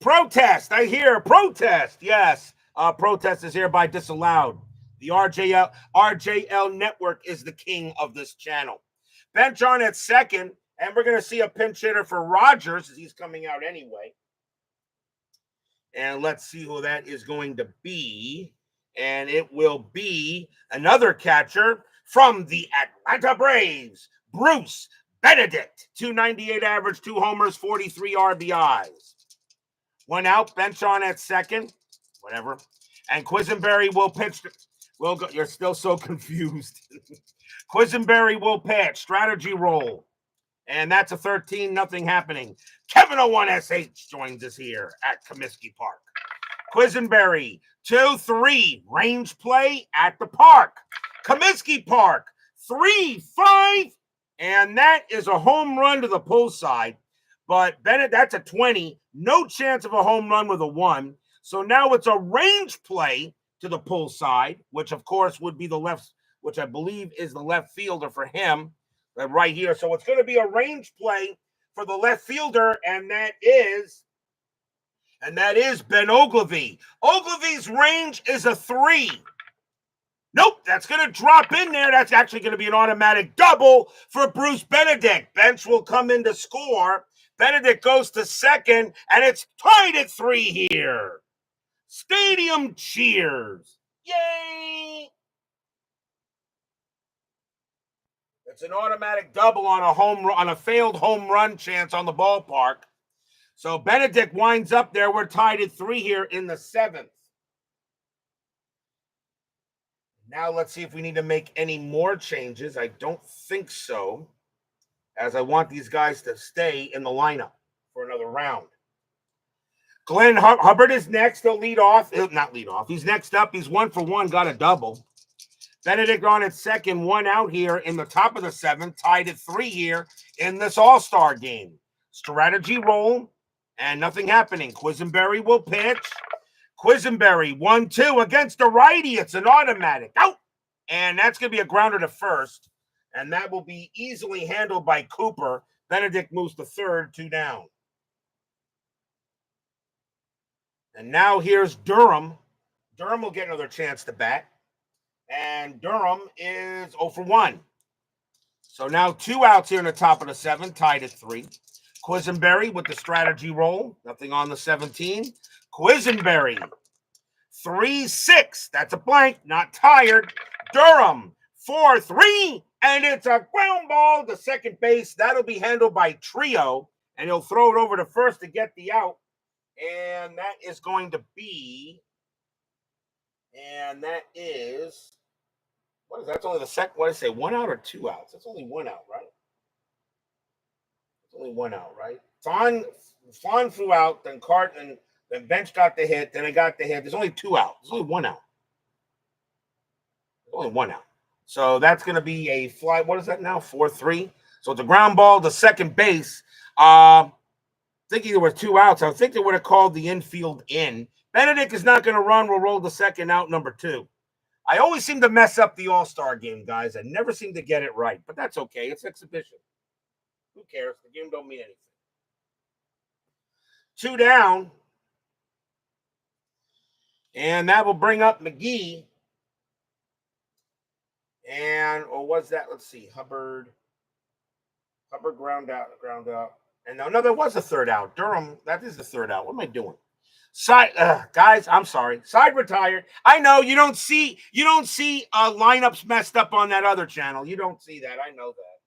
A: Protest. I hear protest. Yes. Protest is hereby disallowed. The RJL network is the king of this channel. Bench on at second, and we're going to see a pinch hitter for Rogers as he's coming out anyway. And let's see who that is going to be. And it will be another catcher from the Atlanta Braves, Bruce Benedict. 298 average, 2 homers, 43 RBIs. 1 out, bench on at second. Whatever. And Quisenberry will pitch. You're still so confused. Quisenberry will pitch. Strategy roll. And that's a 13, nothing happening. Kevin 01SH joins us here at Comiskey Park. Quisenberry, 2-3, range play at the park. Comiskey Park, 3-5, and that is a home run to the pull side. But Bennett, that's a 20. No chance of a home run with a 1. So now it's a range play to the pull side, which of course would be the left, which I believe is the left fielder for him right here. So it's going to be a range play for the left fielder, and that is Ben Ogilvy. Ogilvy's range is a 3. Nope, that's going to drop in there. That's actually going to be an automatic double for Bruce Benedict. Bench will come in to score. Benedict goes to second, and it's tied at 3 here. Stadium cheers. Yay! It's an automatic double on a failed home run chance on the ballpark. So Benedict winds up there. We're tied at 3 here in the 7th. Now let's see if we need to make any more changes. I don't think so, as I want these guys to stay in the lineup for another round. Glenn Hubbard is next. He'll lead off. Not lead off. He's next up. He's 1 for 1, got a double. Benedict on at second, 1 out here in the top of the 7th, tied at 3 here in this all-star game. Strategy roll, and nothing happening. Quisenberry will pitch. Quisenberry, 1-2 against a righty. It's an automatic. Out! And that's going to be a grounder to first, and that will be easily handled by Cooper. Benedict moves to third, 2 down. And now here's Durham. Durham will get another chance to bat. And Durham is 0 for 1. So now 2 outs here in the top of the 7th, tied at 3. Quisenberry with the strategy roll. Nothing on the 17. Quisenberry, 3-6. That's a blank, not tired. Durham, 4-3. And it's a ground ball to second base. That'll be handled by Trio. And he'll throw it over to first to get the out. And that is going to be... And that is... What is that? That's only the second. What did I say? 1 out or 2 outs? That's only 1 out, right? It's only 1 out, right? Fawn flew out, then Carton, then Bench got the hit, then I got the hit. There's only 2 out. There's only 1 out. There's only 1 out. So that's going to be a fly. What is that now? 4-3. So it's a ground ball to second base. Thinking there were 2 outs. I think they would have called the infield in. Benedict is not going to run. We'll roll the second out, number 2. I always seem to mess up the All-Star game, guys. I never seem to get it right, but that's okay. It's exhibition. Who cares? The game don't mean anything. 2 down. And that will bring up McGee. And, or was that, let's see, Hubbard ground out. And no, there was a 3rd out. Durham, that is the 3rd out. What am I doing? Guys, I'm sorry. Side retired. I know you don't see lineups messed up on that other channel. You don't see that. I know that.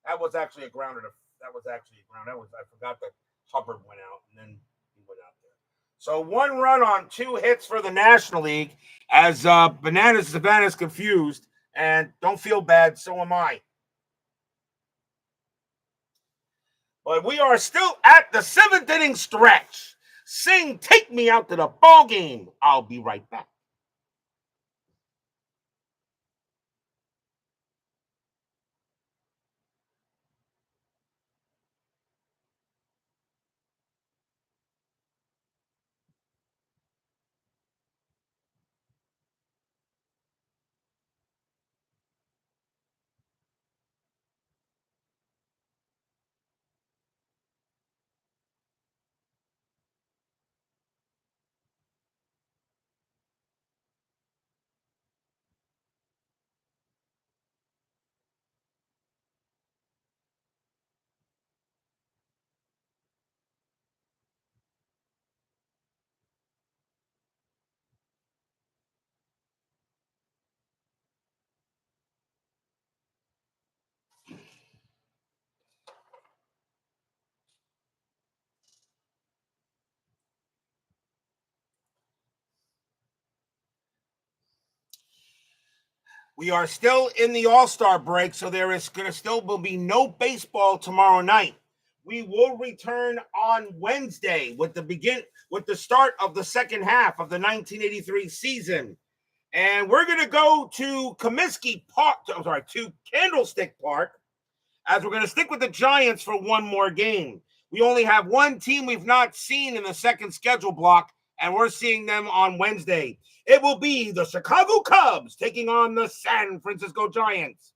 A: That was actually a grounder. I forgot that Hubbard went out, and then he went out there. So 1 run on 2 hits for the National League as Bananas Savannah's confused. And don't feel bad, so am I. But we are still at the 7th inning stretch. Sing, take me out to the ball game. I'll be right back. We are still in the All-Star break, so there is going to still will be no baseball tomorrow night. We will return on Wednesday with the start of the second half of the 1983 season. And we're going to go to Comiskey Park, to Candlestick Park, as we're going to stick with the Giants for one more game. We only have one team we've not seen in the second schedule block, and we're seeing them on Wednesday. It will be the Chicago Cubs taking on the San Francisco Giants.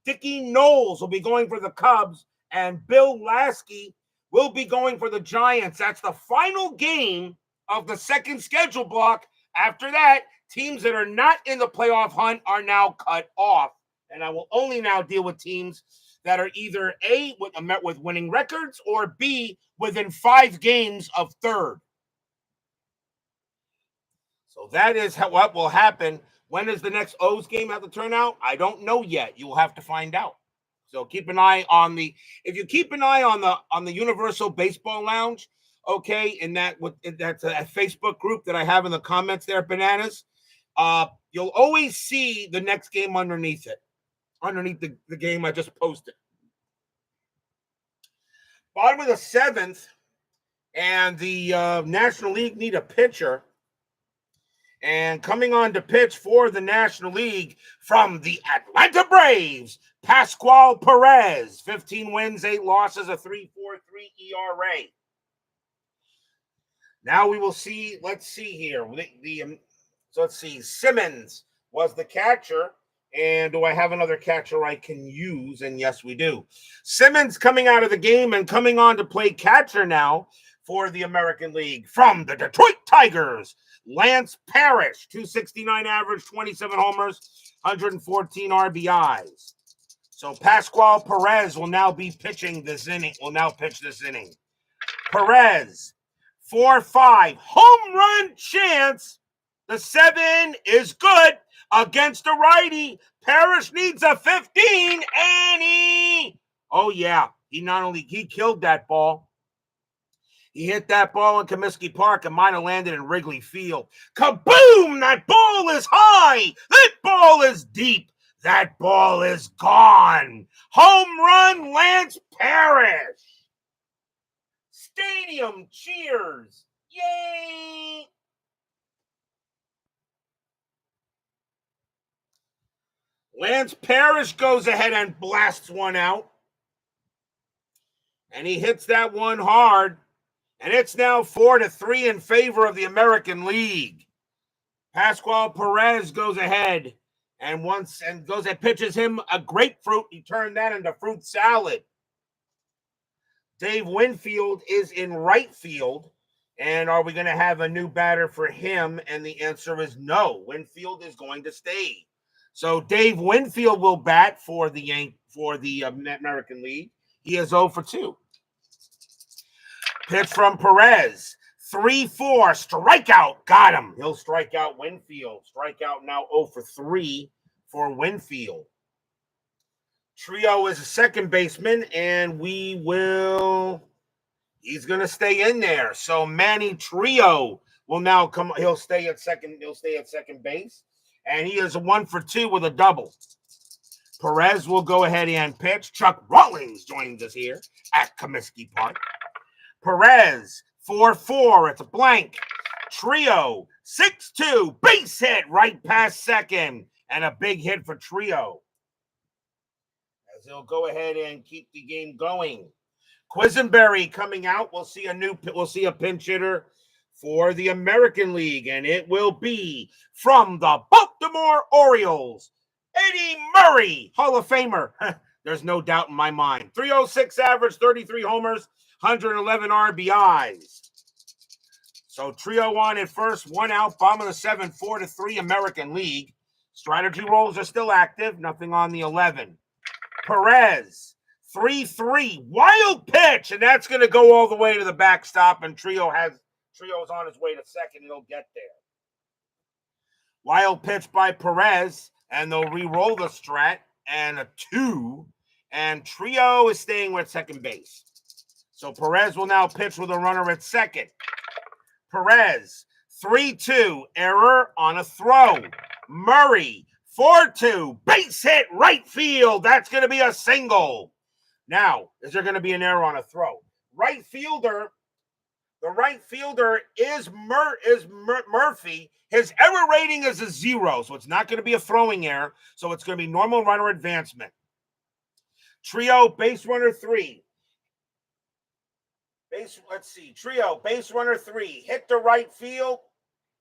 A: Dickie Knowles will be going for the Cubs, and Bill Lasky will be going for the Giants. That's the final game of the second schedule block. After that, teams that are not in the playoff hunt are now cut off. And I will only now deal with teams that are either A, with winning records, or B, within 5 games of third. So that is what will happen. When is the next O's game have to turn out? I don't know yet. You will have to find out. So keep an eye on the Universal Baseball Lounge, okay, that's a Facebook group that I have in the comments there, Bananas. You'll always see the next game underneath the game I just posted. Bottom of the 7th, and the National League need a pitcher. And coming on to pitch for the National League from the Atlanta Braves, Pascual Perez, 15 wins, 8 losses, a 3.43 ERA. Now we will see, let's see here. So let's see, Simmons was the catcher. And do I have another catcher I can use? And yes, we do. Simmons coming out of the game and coming on to play catcher now for the American League from the Detroit Tigers. Lance Parrish, 269 average, 27 homers, 114 RBIs. So Pascual Perez will now be pitching this inning. Perez, 4-5, home run chance. The 7 is good against the righty. Parrish needs a 15, and he killed that ball. He hit that ball in Comiskey Park and might have landed in Wrigley Field. Kaboom! That ball is high. That ball is deep. That ball is gone. Home run, Lance Parrish. Stadium cheers. Yay! Lance Parrish goes ahead and blasts one out. And he hits that one hard. And it's now 4-3 in favor of the American League. Pascual Perez goes ahead and pitches him a grapefruit. He turned that into fruit salad. Dave Winfield is in right field. And are we going to have a new batter for him? And the answer is no. Winfield is going to stay. So Dave Winfield will bat for the American League. He is 0 for 2. Pitch from Perez. 3-4. Strikeout. Got him. He'll strike out Winfield. Strikeout now 0 for 3 for Winfield. Trio is a second baseman, and he's going to stay in there. So Manny Trio will now come. He'll stay at second base. And he is 1 for 2 with a double. Perez will go ahead and pitch. Chuck Rawlings joins us here at Comiskey Park. Perez, 4-4. It's a blank. Trio, 6-2. Base hit right past second. And a big hit for Trio, as he'll go ahead and keep the game going. Quisenberry coming out. We'll see a pinch hitter for the American League, and it will be from the Baltimore Orioles, Eddie Murray, Hall of Famer. There's no doubt in my mind. 306 average, 33 homers, 111 RBIs. So Trio on at first, 1 out, bottom of the 7, 4-3 American League. Strategy rolls are still active, nothing on the 11. Perez, 3-3, wild pitch, and that's going to go all the way to the backstop, and Trio's on his way to second, and he'll get there. Wild pitch by Perez, and they'll re-roll the strat, and a 2, and Trio is staying with second base. So Perez will now pitch with a runner at second. Perez, 3-2, error on a throw. Murray, 4-2. Base hit right field. That's going to be a single. Now, is there going to be an error on a throw? Right fielder. The right fielder is Murphy. His error rating is a 0, so it's not going to be a throwing error. So it's going to be normal runner advancement. Trio, base runner 3. Trio, base runner 3. Hit to right field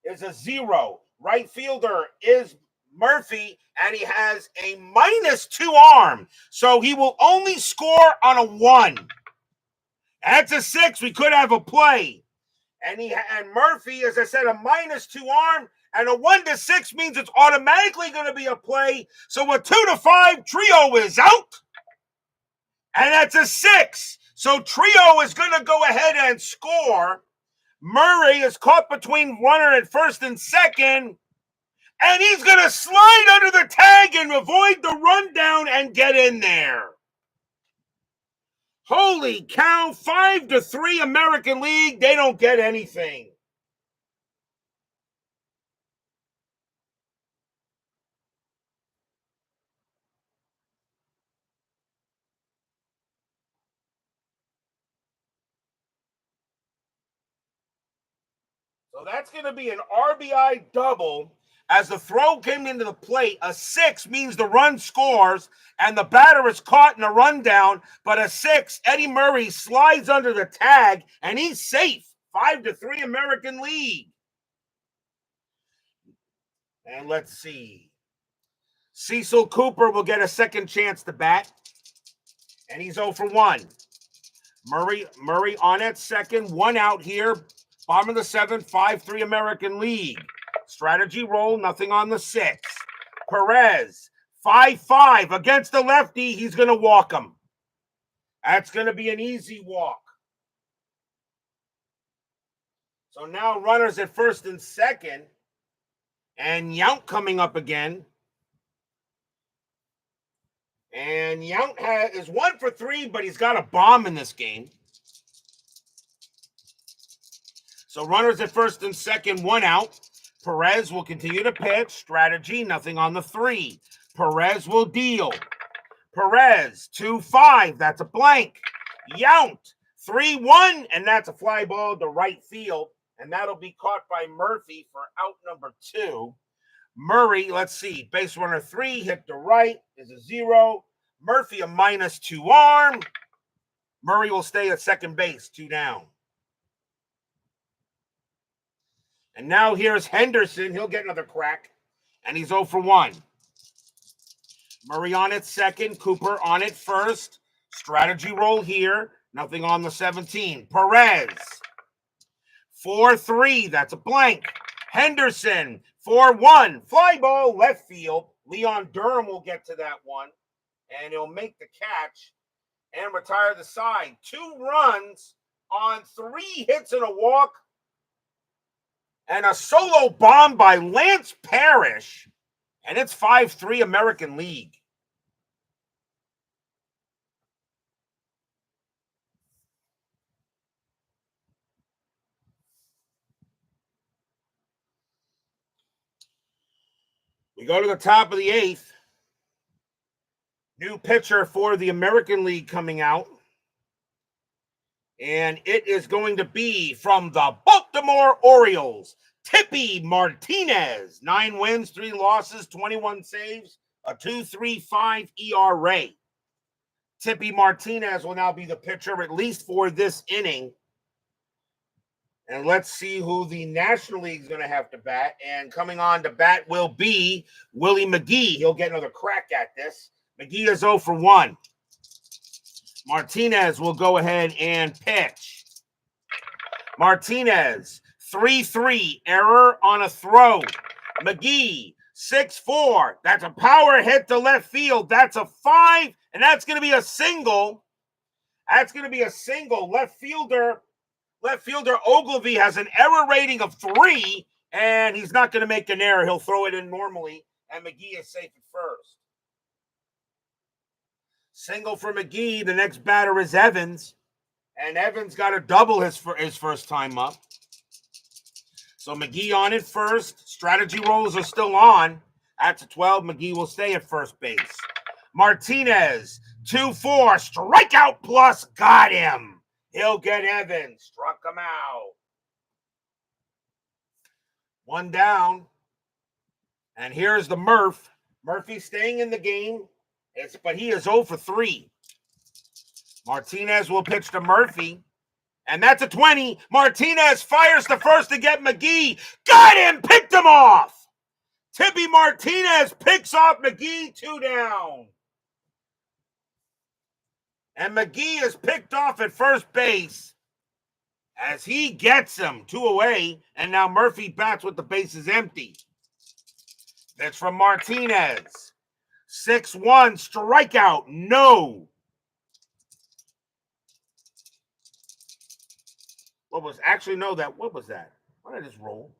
A: is a 0. Right fielder is Murphy, and he has a -2 arm. So he will only score on a 1. That's a 6. We could have a play. And Murphy, as I said, a -2 arm, and a 1-6 means it's automatically going to be a play. So a 2-5, Trio is out. And that's a 6. So Trio is going to go ahead and score. Murray is caught between runner at first and second. And he's going to slide under the tag and avoid the rundown and get in there. Holy cow, 5-3 American League. They don't get anything. So that's going to be an RBI double. As the throw came into the plate, a 6 means the run scores and the batter is caught in a rundown. But a 6, Eddie Murray slides under the tag and he's safe. 5-3 American League. And let's see. Cecil Cooper will get a second chance to bat. And he's 0 for 1. Murray on at second. 1 out here. Bottom of the 7th, 5-3 American League. Strategy roll, nothing on the 6. Perez, 5-5 against the lefty. He's going to walk him. That's going to be an easy walk. So now runners at first and second. And Yount coming up again. And Yount is 1 for 3, but he's got a bomb in this game. So runners at first and second, 1 out. Perez will continue to pitch. Strategy, nothing on the 3. Perez will deal. Perez, 2-5. That's a blank. Yount, 3-1. And that's a fly ball to right field. And that'll be caught by Murphy for out number 2. Murray, let's see. Base runner 3, hit to right is a 0. Murphy, a -2 arm. Murray will stay at second base, 2 down. And now here's Henderson. He'll get another crack. And he's 0 for 1. Murray on at second. Cooper on at first. Strategy roll here. Nothing on the 17. Perez. 4-3. That's a blank. Henderson. 4-1. Fly ball left field. Leon Durham will get to that one. And he'll make the catch and retire the side. 2 runs on 3 hits and a walk. And a solo bomb by Lance Parrish. And it's 5-3 American League. We go to the top of the 8th. New pitcher for the American League coming out. And it is going to be from the Baltimore Orioles, Tippy Martinez. 9 wins, 3 losses, 21 saves, a 2.35 ERA. Tippy Martinez will now be the pitcher, at least for this inning. And let's see who the National League is going to have to bat. And coming on to bat will be Willie McGee. He'll get another crack at this. McGee is 0 for 1. Martinez will go ahead and pitch. Martinez, 3-3, error on a throw. McGee, 6-4. That's a power hit to left field. That's a 5, and that's going to be a single. That's going to be a single. Left fielder Ogilvy has an error rating of 3, and he's not going to make an error. He'll throw it in normally, and McGee is safe at first. Single for McGee. The next batter is Evans. And Evans got a double his first time up. So McGee on it first. Strategy rolls are still on. That's a 12. McGee will stay at first base. Martinez, 2-4, strikeout plus, got him. He'll get Evans, struck him out. One down. And here's the Murph. Murphy staying in the game, but he is 0 for 3. Martinez will pitch to Murphy. And that's a 20. Martinez fires to first to get McGee. Got him! Picked him off! Tippy Martinez picks off McGee, 2 down. And McGee is picked off at first base as he gets him 2 away. And now Murphy bats with the bases empty. That's from Martinez. 6-1, strikeout, no. What was that? Why did I just roll?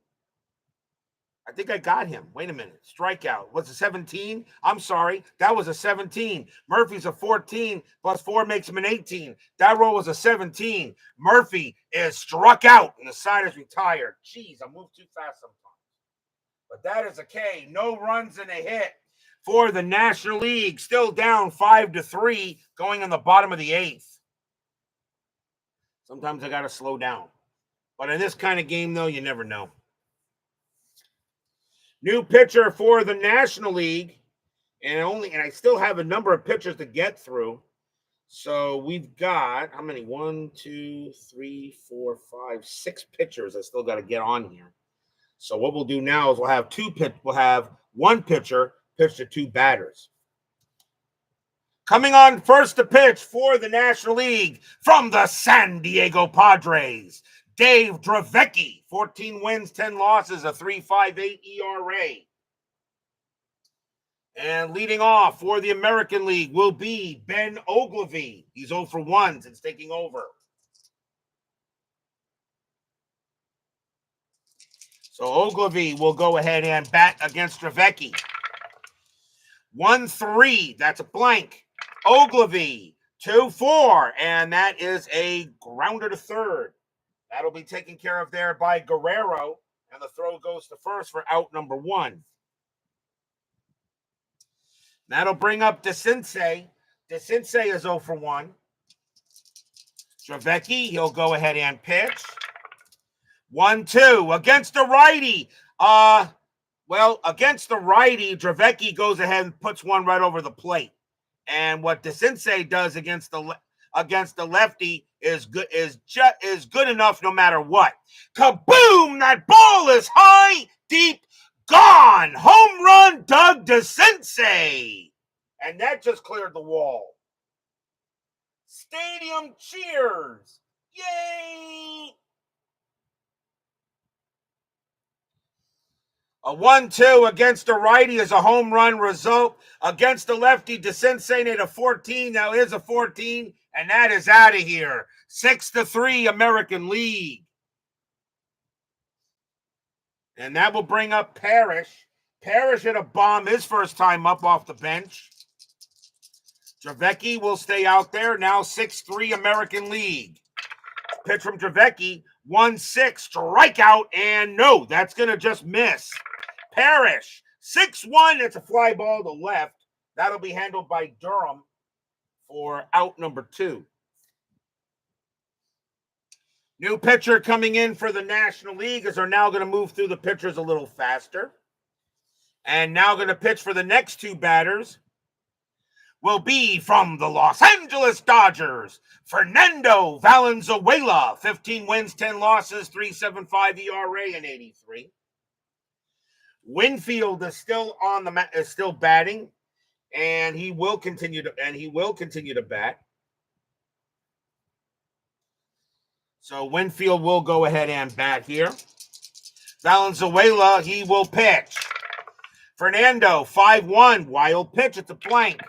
A: I think I got him. Wait a minute. Strikeout. Was it 17? I'm sorry. That was a 17. Murphy's a 14 plus 4 makes him an 18. That roll was a 17. Murphy is struck out and the side is retired. Jeez, I moved too fast sometimes. But that is a K. No runs and a hit for the National League. Still down 5-3 going in the bottom of the 8th. Sometimes I got to slow down. But in this kind of game, though, you never know. New pitcher for the National League. And I still have a number of pitchers to get through. So we've got, how many? 1, 2, 3, 4, 5, 6 pitchers I still got to get on here. So what we'll do now is we'll have one pitcher pitch to 2 batters. Coming on first to pitch for the National League from the San Diego Padres, Dave Dravecky, 14 wins, 10 losses, a 3.58 ERA. And leading off for the American League will be Ben Ogilvy. He's 0 for 1 since taking over. So Ogilvy will go ahead and bat against Dravecky. 1-3, that's a blank. Ogilvy, 2-4, and that is a grounder to third. That'll be taken care of there by Guerrero, and the throw goes to first for out number 1. That'll bring up DeCinces. DeCinces is 0 for 1. Dravecky, he'll go ahead and pitch. 1-2 against the righty. Against the righty, Dravecky goes ahead and puts one right over the plate. And what DeCinces does against the lefty is good enough no matter what. Kaboom! That ball is high, deep, gone. Home run, Doug DeCinces. And that just cleared the wall. Stadium cheers. Yay! A 1-2 against the righty is a home run result. Against the lefty, DeCinces made a 14. Now is a 14, and that is out of here. 6-3 American League. And that will bring up Parrish. Parrish hit a bomb his first time up off the bench. Dravecky will stay out there. Now 6-3 American League. Pitch from Dravecky. 1-6, strikeout, and no, that's going to just miss. Parrish, 6-1, it's a fly ball to left. That'll be handled by Durham for out number 2. New pitcher coming in for the National League as they're now going to move through the pitchers a little faster. And now going to pitch for the next 2 batters will be from the Los Angeles Dodgers, Fernando Valenzuela, 15 wins, 10 losses, 3.75 ERA in 83. Winfield is still on the is still batting, and he will continue to bat. So Winfield will go ahead and bat here. Valenzuela, he will pitch. Fernando, 5-1, wild pitch at the blank.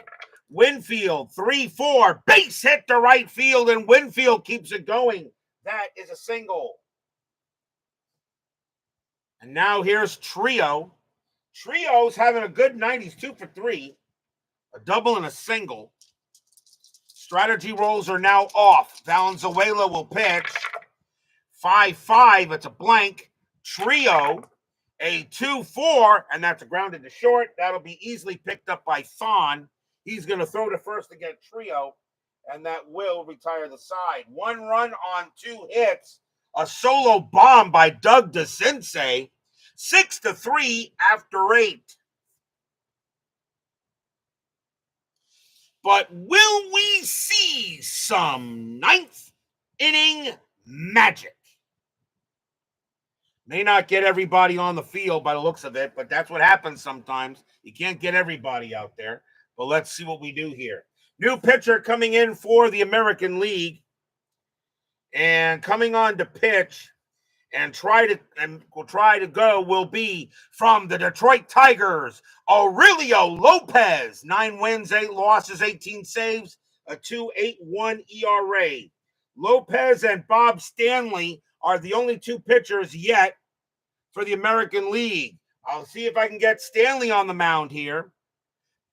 A: Winfield, 3-4, base hit to right field, and Winfield keeps it going. That is a single. And now here's Trio. Trio's having a good night. He's 2 for 3, a double and a single. Strategy rolls are now off. Valenzuela will pitch. 5-5, it's a blank. Trio A 2-4, and that's grounded to short. That'll be easily picked up by Thon. He's going to throw to first to get trio, and that will retire the side. 1 run on 2 hits. A solo bomb by Doug DeCinces. 6-3 after 8. But will we see some 9th inning magic? May not get everybody on the field by the looks of it, but that's what happens sometimes. You can't get everybody out there. But let's see what we do here. New pitcher coming in for the American League. And coming on to pitch and will try to go will be from the Detroit Tigers, Aurelio Lopez. 9 wins, 8 losses, 18 saves, a 2.81 ERA. Lopez and Bob Stanley are the only 2 pitchers yet for the American League. I'll see if I can get Stanley on the mound here.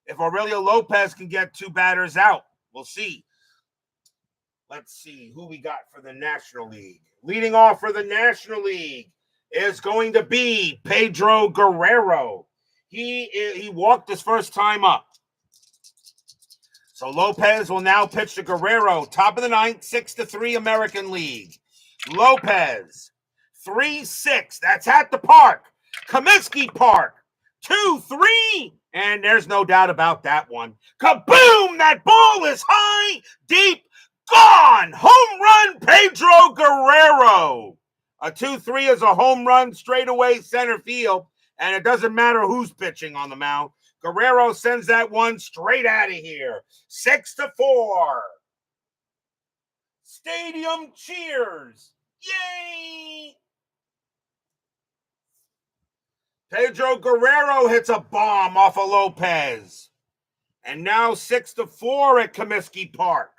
A: If Aurelio Lopez can get 2 batters out, we'll see. Let's see who we got for the National League. Leading off for the National League is going to be Pedro Guerrero. He walked his first time up. So Lopez will now pitch to Guerrero. Top of the 9th, 6-3 American League. Lopez, 3-6. That's at the park. Comiskey Park, 2-3. And there's no doubt about that one. Kaboom! That ball is high, deep, gone! Home run, Pedro Guerrero. A 2-3 is a home run straightaway center field, and it doesn't matter who's pitching on the mound. Guerrero sends that one straight out of here. 6-4. Stadium cheers. Yay! Pedro Guerrero hits a bomb off of Lopez. And now 6-4 at Comiskey Park.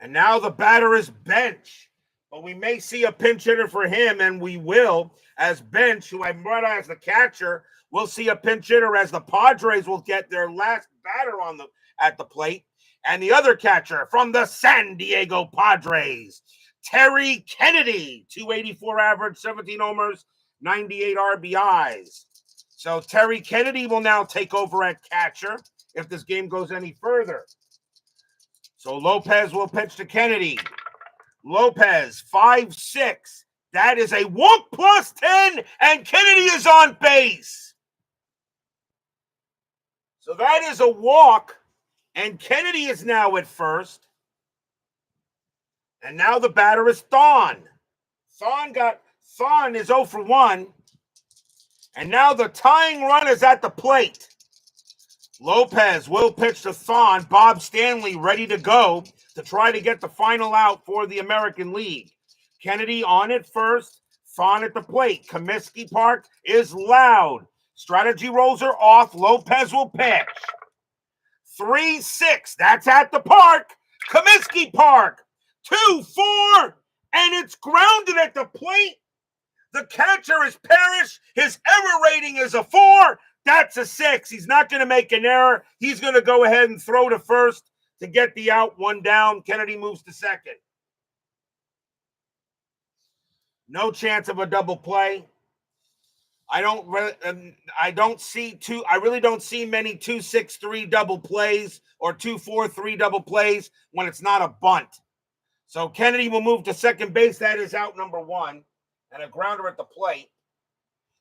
A: And now the batter is Bench. But we may see a pinch hitter for him, and we will, as Bench, who I brought as the catcher, we'll see a pinch hitter as the Padres will get their last batter at the plate. And the other catcher from the San Diego Padres, Terry Kennedy, 284 average, 17 homers, 98 RBIs. So Terry Kennedy will now take over at catcher if this game goes any further. So Lopez will pitch to Kennedy. Lopez, 5-6. That is a walk plus 10, and Kennedy is on base. So that is a walk, and Kennedy is now at first. And now the batter is Thon. Thon is 0 for 1. And now the tying run is at the plate. Lopez will pitch to Thon. Bob Stanley ready to go to try to get the final out for the American League. Kennedy on at first. Thon at the plate. Comiskey Park is loud. Strategy rolls are off. Lopez will pitch. 3-6. That's at the park. Comiskey Park. 2-4. And it's grounded at the plate. The catcher is Parrish. His error rating is a 4. That's a 6. He's not going to make an error. He's going to go ahead and throw to first to get the out. 1 down. Kennedy moves to second. No chance of a double play. I really don't see many 2-6-3 double plays or 2-4-3 double plays when it's not a bunt. So Kennedy will move to second base. That is out number 1. And a grounder at the plate.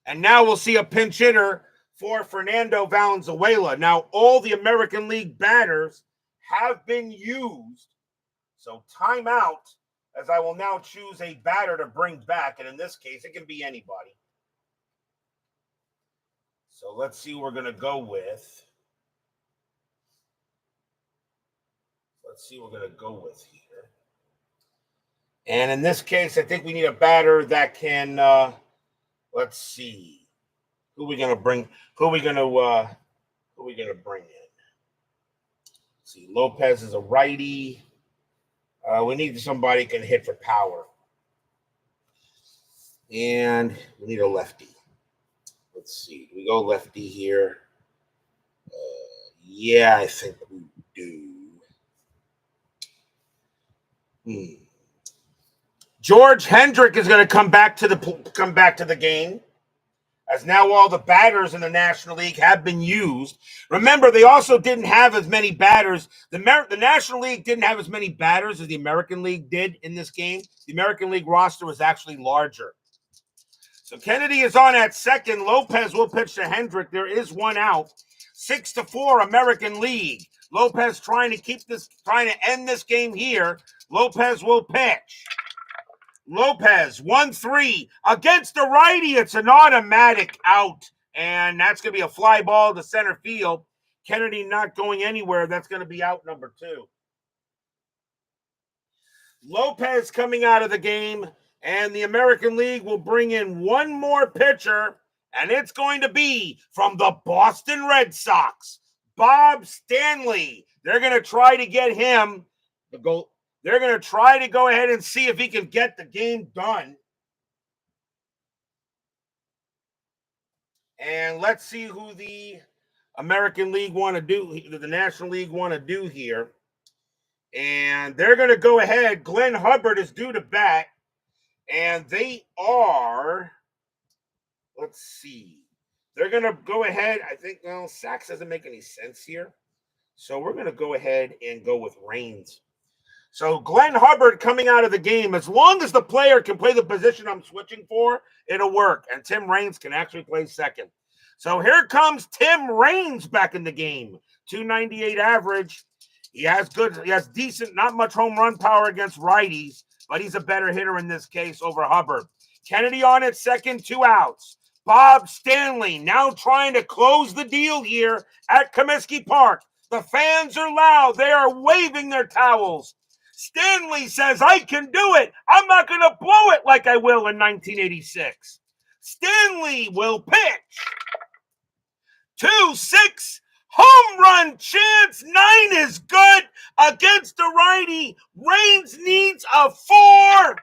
A: And now we'll see a pinch hitter for Fernando Valenzuela. Now, all the American League batters have been used. So timeout, as I will now choose a batter to bring back. And in this case, it can be anybody. So let's see who we're going to go with. Let's see what we're going to go with here. And in this case, I think we need a batter that can, let's see. Who are we going to bring? Who are we going to bring in? Let's see, Lopez is a righty. We need somebody who can hit for power. And we need a lefty. Let's see. Do we go lefty here? Yeah, I think we do. George Hendrick is going to come back to the game, as now all the batters in the National League have been used. Remember, they also didn't have as many batters. The National League didn't have as many batters as the American League did in this game. The American League roster was actually larger. So Kennedy is on at second. Lopez will pitch to Hendrick. There is one out. 6-4 American League. Lopez trying to end this game here. Lopez will pitch. Lopez, 1-3 against the righty. It's an automatic out, and that's going to be a fly ball to center field. Kennedy not going anywhere. That's going to be out number 2. Lopez coming out of the game, and the American League will bring in one more pitcher, and it's going to be from the Boston Red Sox, Bob Stanley. They're going to try to get him to go. They're going to try to go ahead and see if he can get the game done. And let's see who the American League want to do, the National League want to do here. And they're going to go ahead. Glenn Hubbard is due to bat. And they are, let's see. They're going to go ahead. I think, well, Sachs doesn't make any sense here. So we're going to go ahead and go with Raines. So Glenn Hubbard coming out of the game, as long as the player can play the position I'm switching for, it'll work. And Tim Raines can actually play second. So here comes Tim Raines back in the game. 298 average. He has decent, not much home run power against righties, but he's a better hitter in this case over Hubbard. Kennedy on at second, 2 outs. Bob Stanley now trying to close the deal here at Comiskey Park. The fans are loud. They are waving their towels. Stanley says, I can do it. I'm not going to blow it like I will in 1986. Stanley will pitch. 2-6. Home run chance. 9 is good against the righty. Raines needs a 4.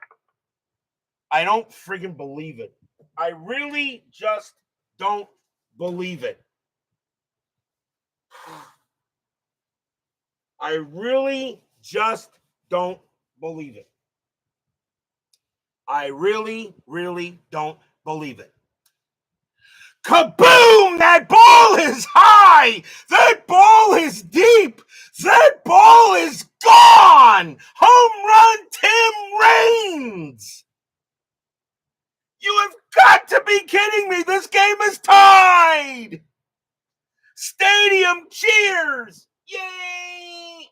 A: I don't friggin' believe it. I really just don't believe it. I really just don't believe it. I really, really don't believe it. Kaboom! That ball is high! That ball is deep! That ball is gone! Home run Tim Raines! You have got to be kidding me! This game is tied! Stadium cheers! Yay!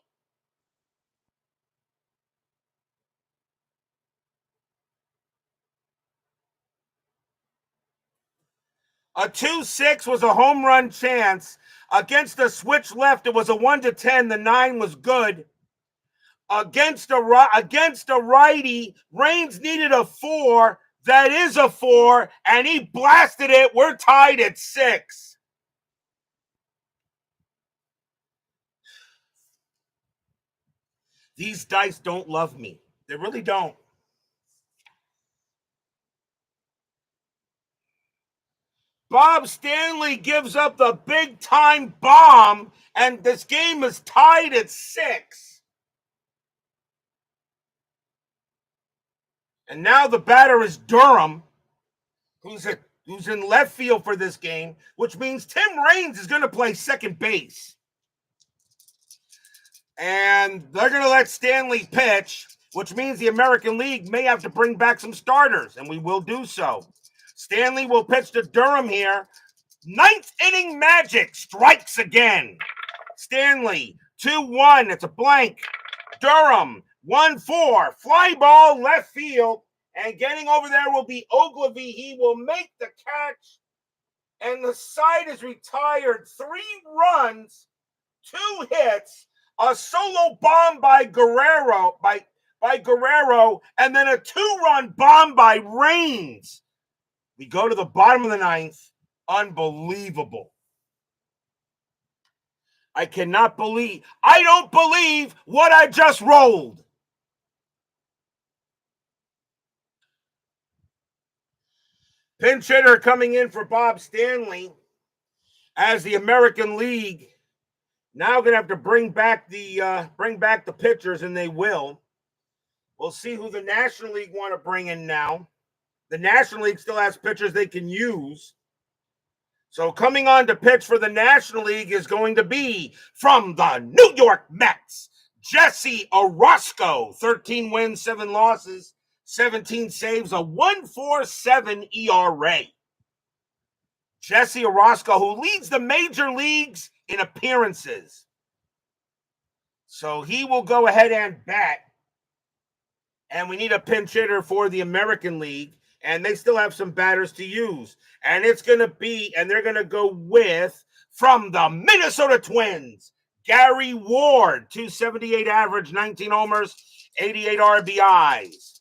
A: A 2-6 was a home run chance. Against the switch left, it was a 1-10. The 9 was good. Against a righty, Raines needed a 4. That is a 4, and he blasted it. We're tied at 6. These dice don't love me. They really don't. Bob Stanley gives up the big-time bomb, and this game is tied at 6. And now the batter is Durham, who's in left field for this game, which means Tim Raines is going to play second base. And they're going to let Stanley pitch, which means the American League may have to bring back some starters, and we will do so. Stanley will pitch to Durham here. 9th inning magic strikes again. Stanley, 2-1. It's a blank. Durham, 1-4. Fly ball left field. And getting over there will be Ogilvy. He will make the catch. And the side is retired. 3 runs, 2 hits, a solo bomb by Guerrero, by Guerrero, and then a 2-run bomb by Raines. We go to the bottom of the 9th. Unbelievable. I don't believe what I just rolled. Pinch hitter coming in for Bob Stanley as the American League now going to have to bring back the pitchers, and they will. We'll see who the National League want to bring in now. The National League still has pitchers they can use. So coming on to pitch for the National League is going to be from the New York Mets, Jesse Orosco. 13 wins, 7 losses, 17 saves, a 1.47 ERA. Jesse Orosco, who leads the major leagues in appearances. So he will go ahead and bat. And we need a pinch hitter for the American League. And they still have some batters to use. And it's going to be, and they're going to go with, from the Minnesota Twins, Gary Ward, 278 average, 19 homers, 88 RBIs.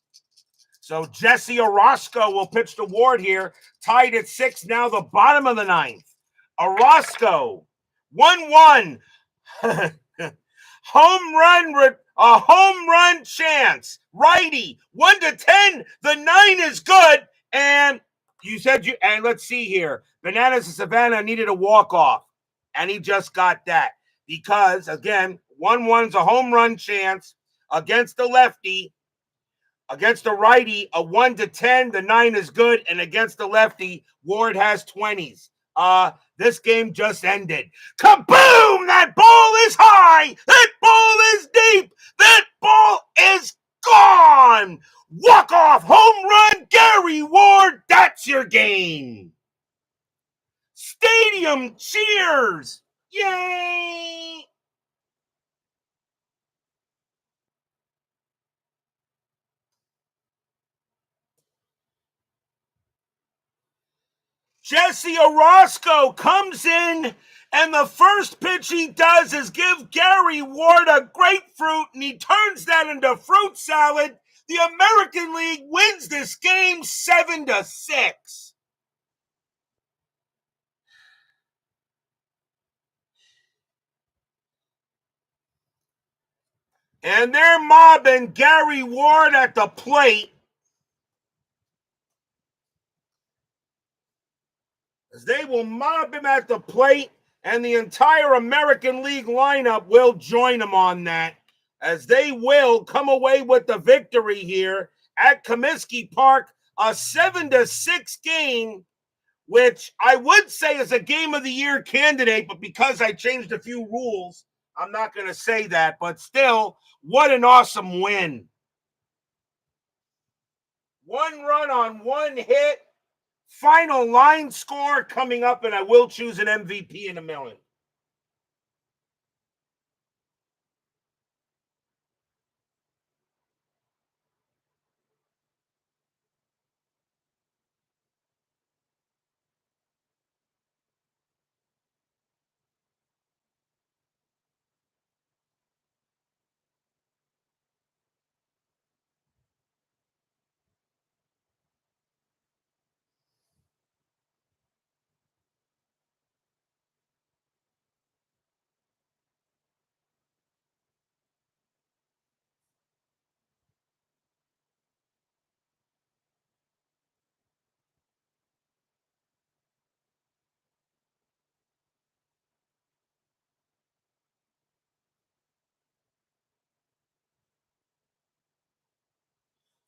A: So Jesse Orosco will pitch to Ward here, tied at 6, now the bottom of the 9th. Orosco, 1-1. A home run chance. Righty, 1-10. The 9 is good. And and let's see here. Bananas of Savannah needed a walk-off. And he just got that. Because, again, 1-1's a home run chance against the lefty. Against the righty, a 1-10. The 9 is good. And against the lefty, Ward has 20s. This game just ended. Kaboom! That ball is high. That ball is deep. That ball is gone. Walk-off home run, Gary Ward. That's your game. Stadium cheers. Yay! Jesse Orosco comes in, and the first pitch he does is give Gary Ward a grapefruit, and he turns that into fruit salad. The American League wins this game 7-6. And they're mobbing Gary Ward at the plate. They will mob him at the plate, and the entire American League lineup will join him on that, as they will come away with the victory here at Comiskey Park, a 7-6 game, which I would say is a game of the year candidate, but because I changed a few rules, I'm not going to say that. But still, what an awesome win. 1 run on 1 hit. Final line score coming up, and I will choose an MVP in a million.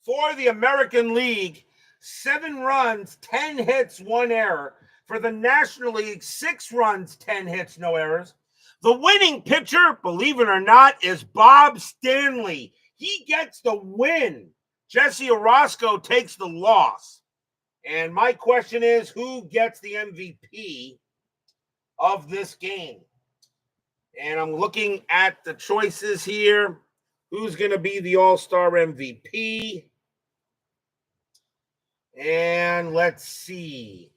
A: For the American League, 7 runs, 10 hits, 1 error. For the National League, 6 runs, 10 hits, no errors. The winning pitcher, believe it or not, is Bob Stanley. He gets the win. Jesse Orosco takes the loss. And my question is, who gets the MVP of this game? And I'm looking at the choices here. Who's going to be the All-Star MVP? And let's see.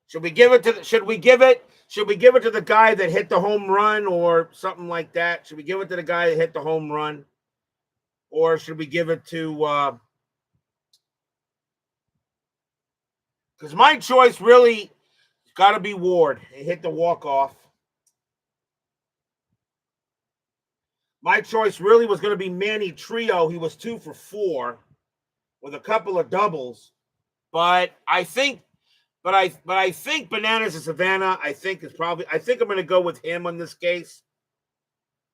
A: Should we give it to the guy that hit the home run or something like that? Should we give it to the guy that hit the home run? Or should we give it to because my choice really got to be Ward. He hit the walk-off. My choice really was going to be Manny Trio. He was 2 for 4 with a couple of doubles. But I think But I think Bananas of Savannah, I think I'm going to go with him on this case.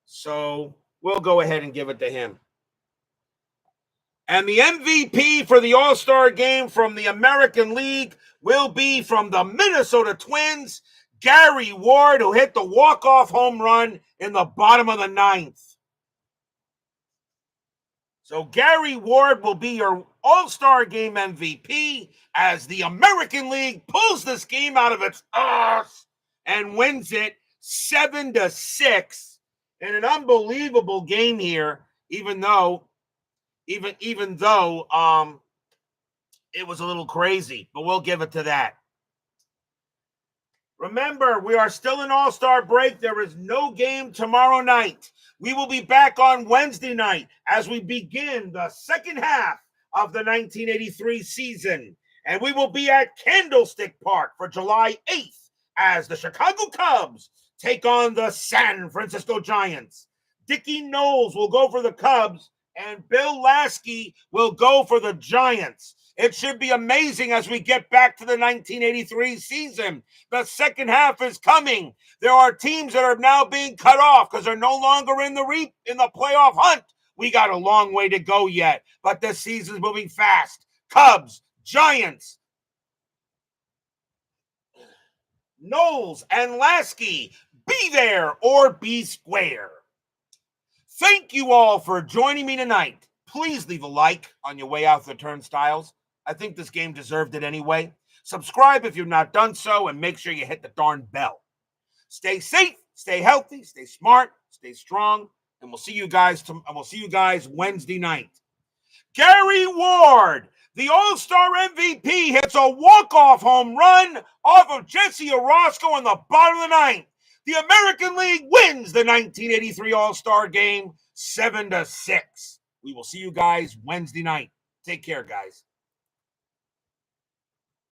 A: So we'll go ahead and give it to him. And the MVP for the All-Star game from the American League will be from the Minnesota Twins, Gary Ward, who hit the walk-off home run in the bottom of the ninth. So Gary Ward will be your All-Star Game MVP as the American League pulls this game out of its ass and wins it 7-6 in an unbelievable game here, even though it was a little crazy, but we'll give it to that. Remember, we are still in All-Star break. There is no game tomorrow night. We will be back on Wednesday night as we begin the second half of the 1983 season. And we will be at Candlestick Park for July 8th as the Chicago Cubs take on the San Francisco Giants. Dickie Knowles will go for the Cubs, and Bill Lasky will go for the Giants. It should be amazing as we get back to the 1983 season. The second half is coming. There are teams that are now being cut off because they're no longer in the playoff hunt. We got a long way to go yet, but this season's moving fast. Cubs, Giants, Knowles, and Lasky, be there or be square. Thank you all for joining me tonight. Please leave a like on your way out the turnstiles. I think this game deserved it anyway. Subscribe if you've not done so, and make sure you hit the darn bell. Stay safe, stay healthy, stay smart, stay strong, and we'll see you guys Wednesday night. Gary Ward, the All-Star MVP, hits a walk-off home run off of Jesse Orozco in the bottom of the ninth. The American League wins the 1983 All-Star game 7-6. We will see you guys Wednesday night. Take care, guys.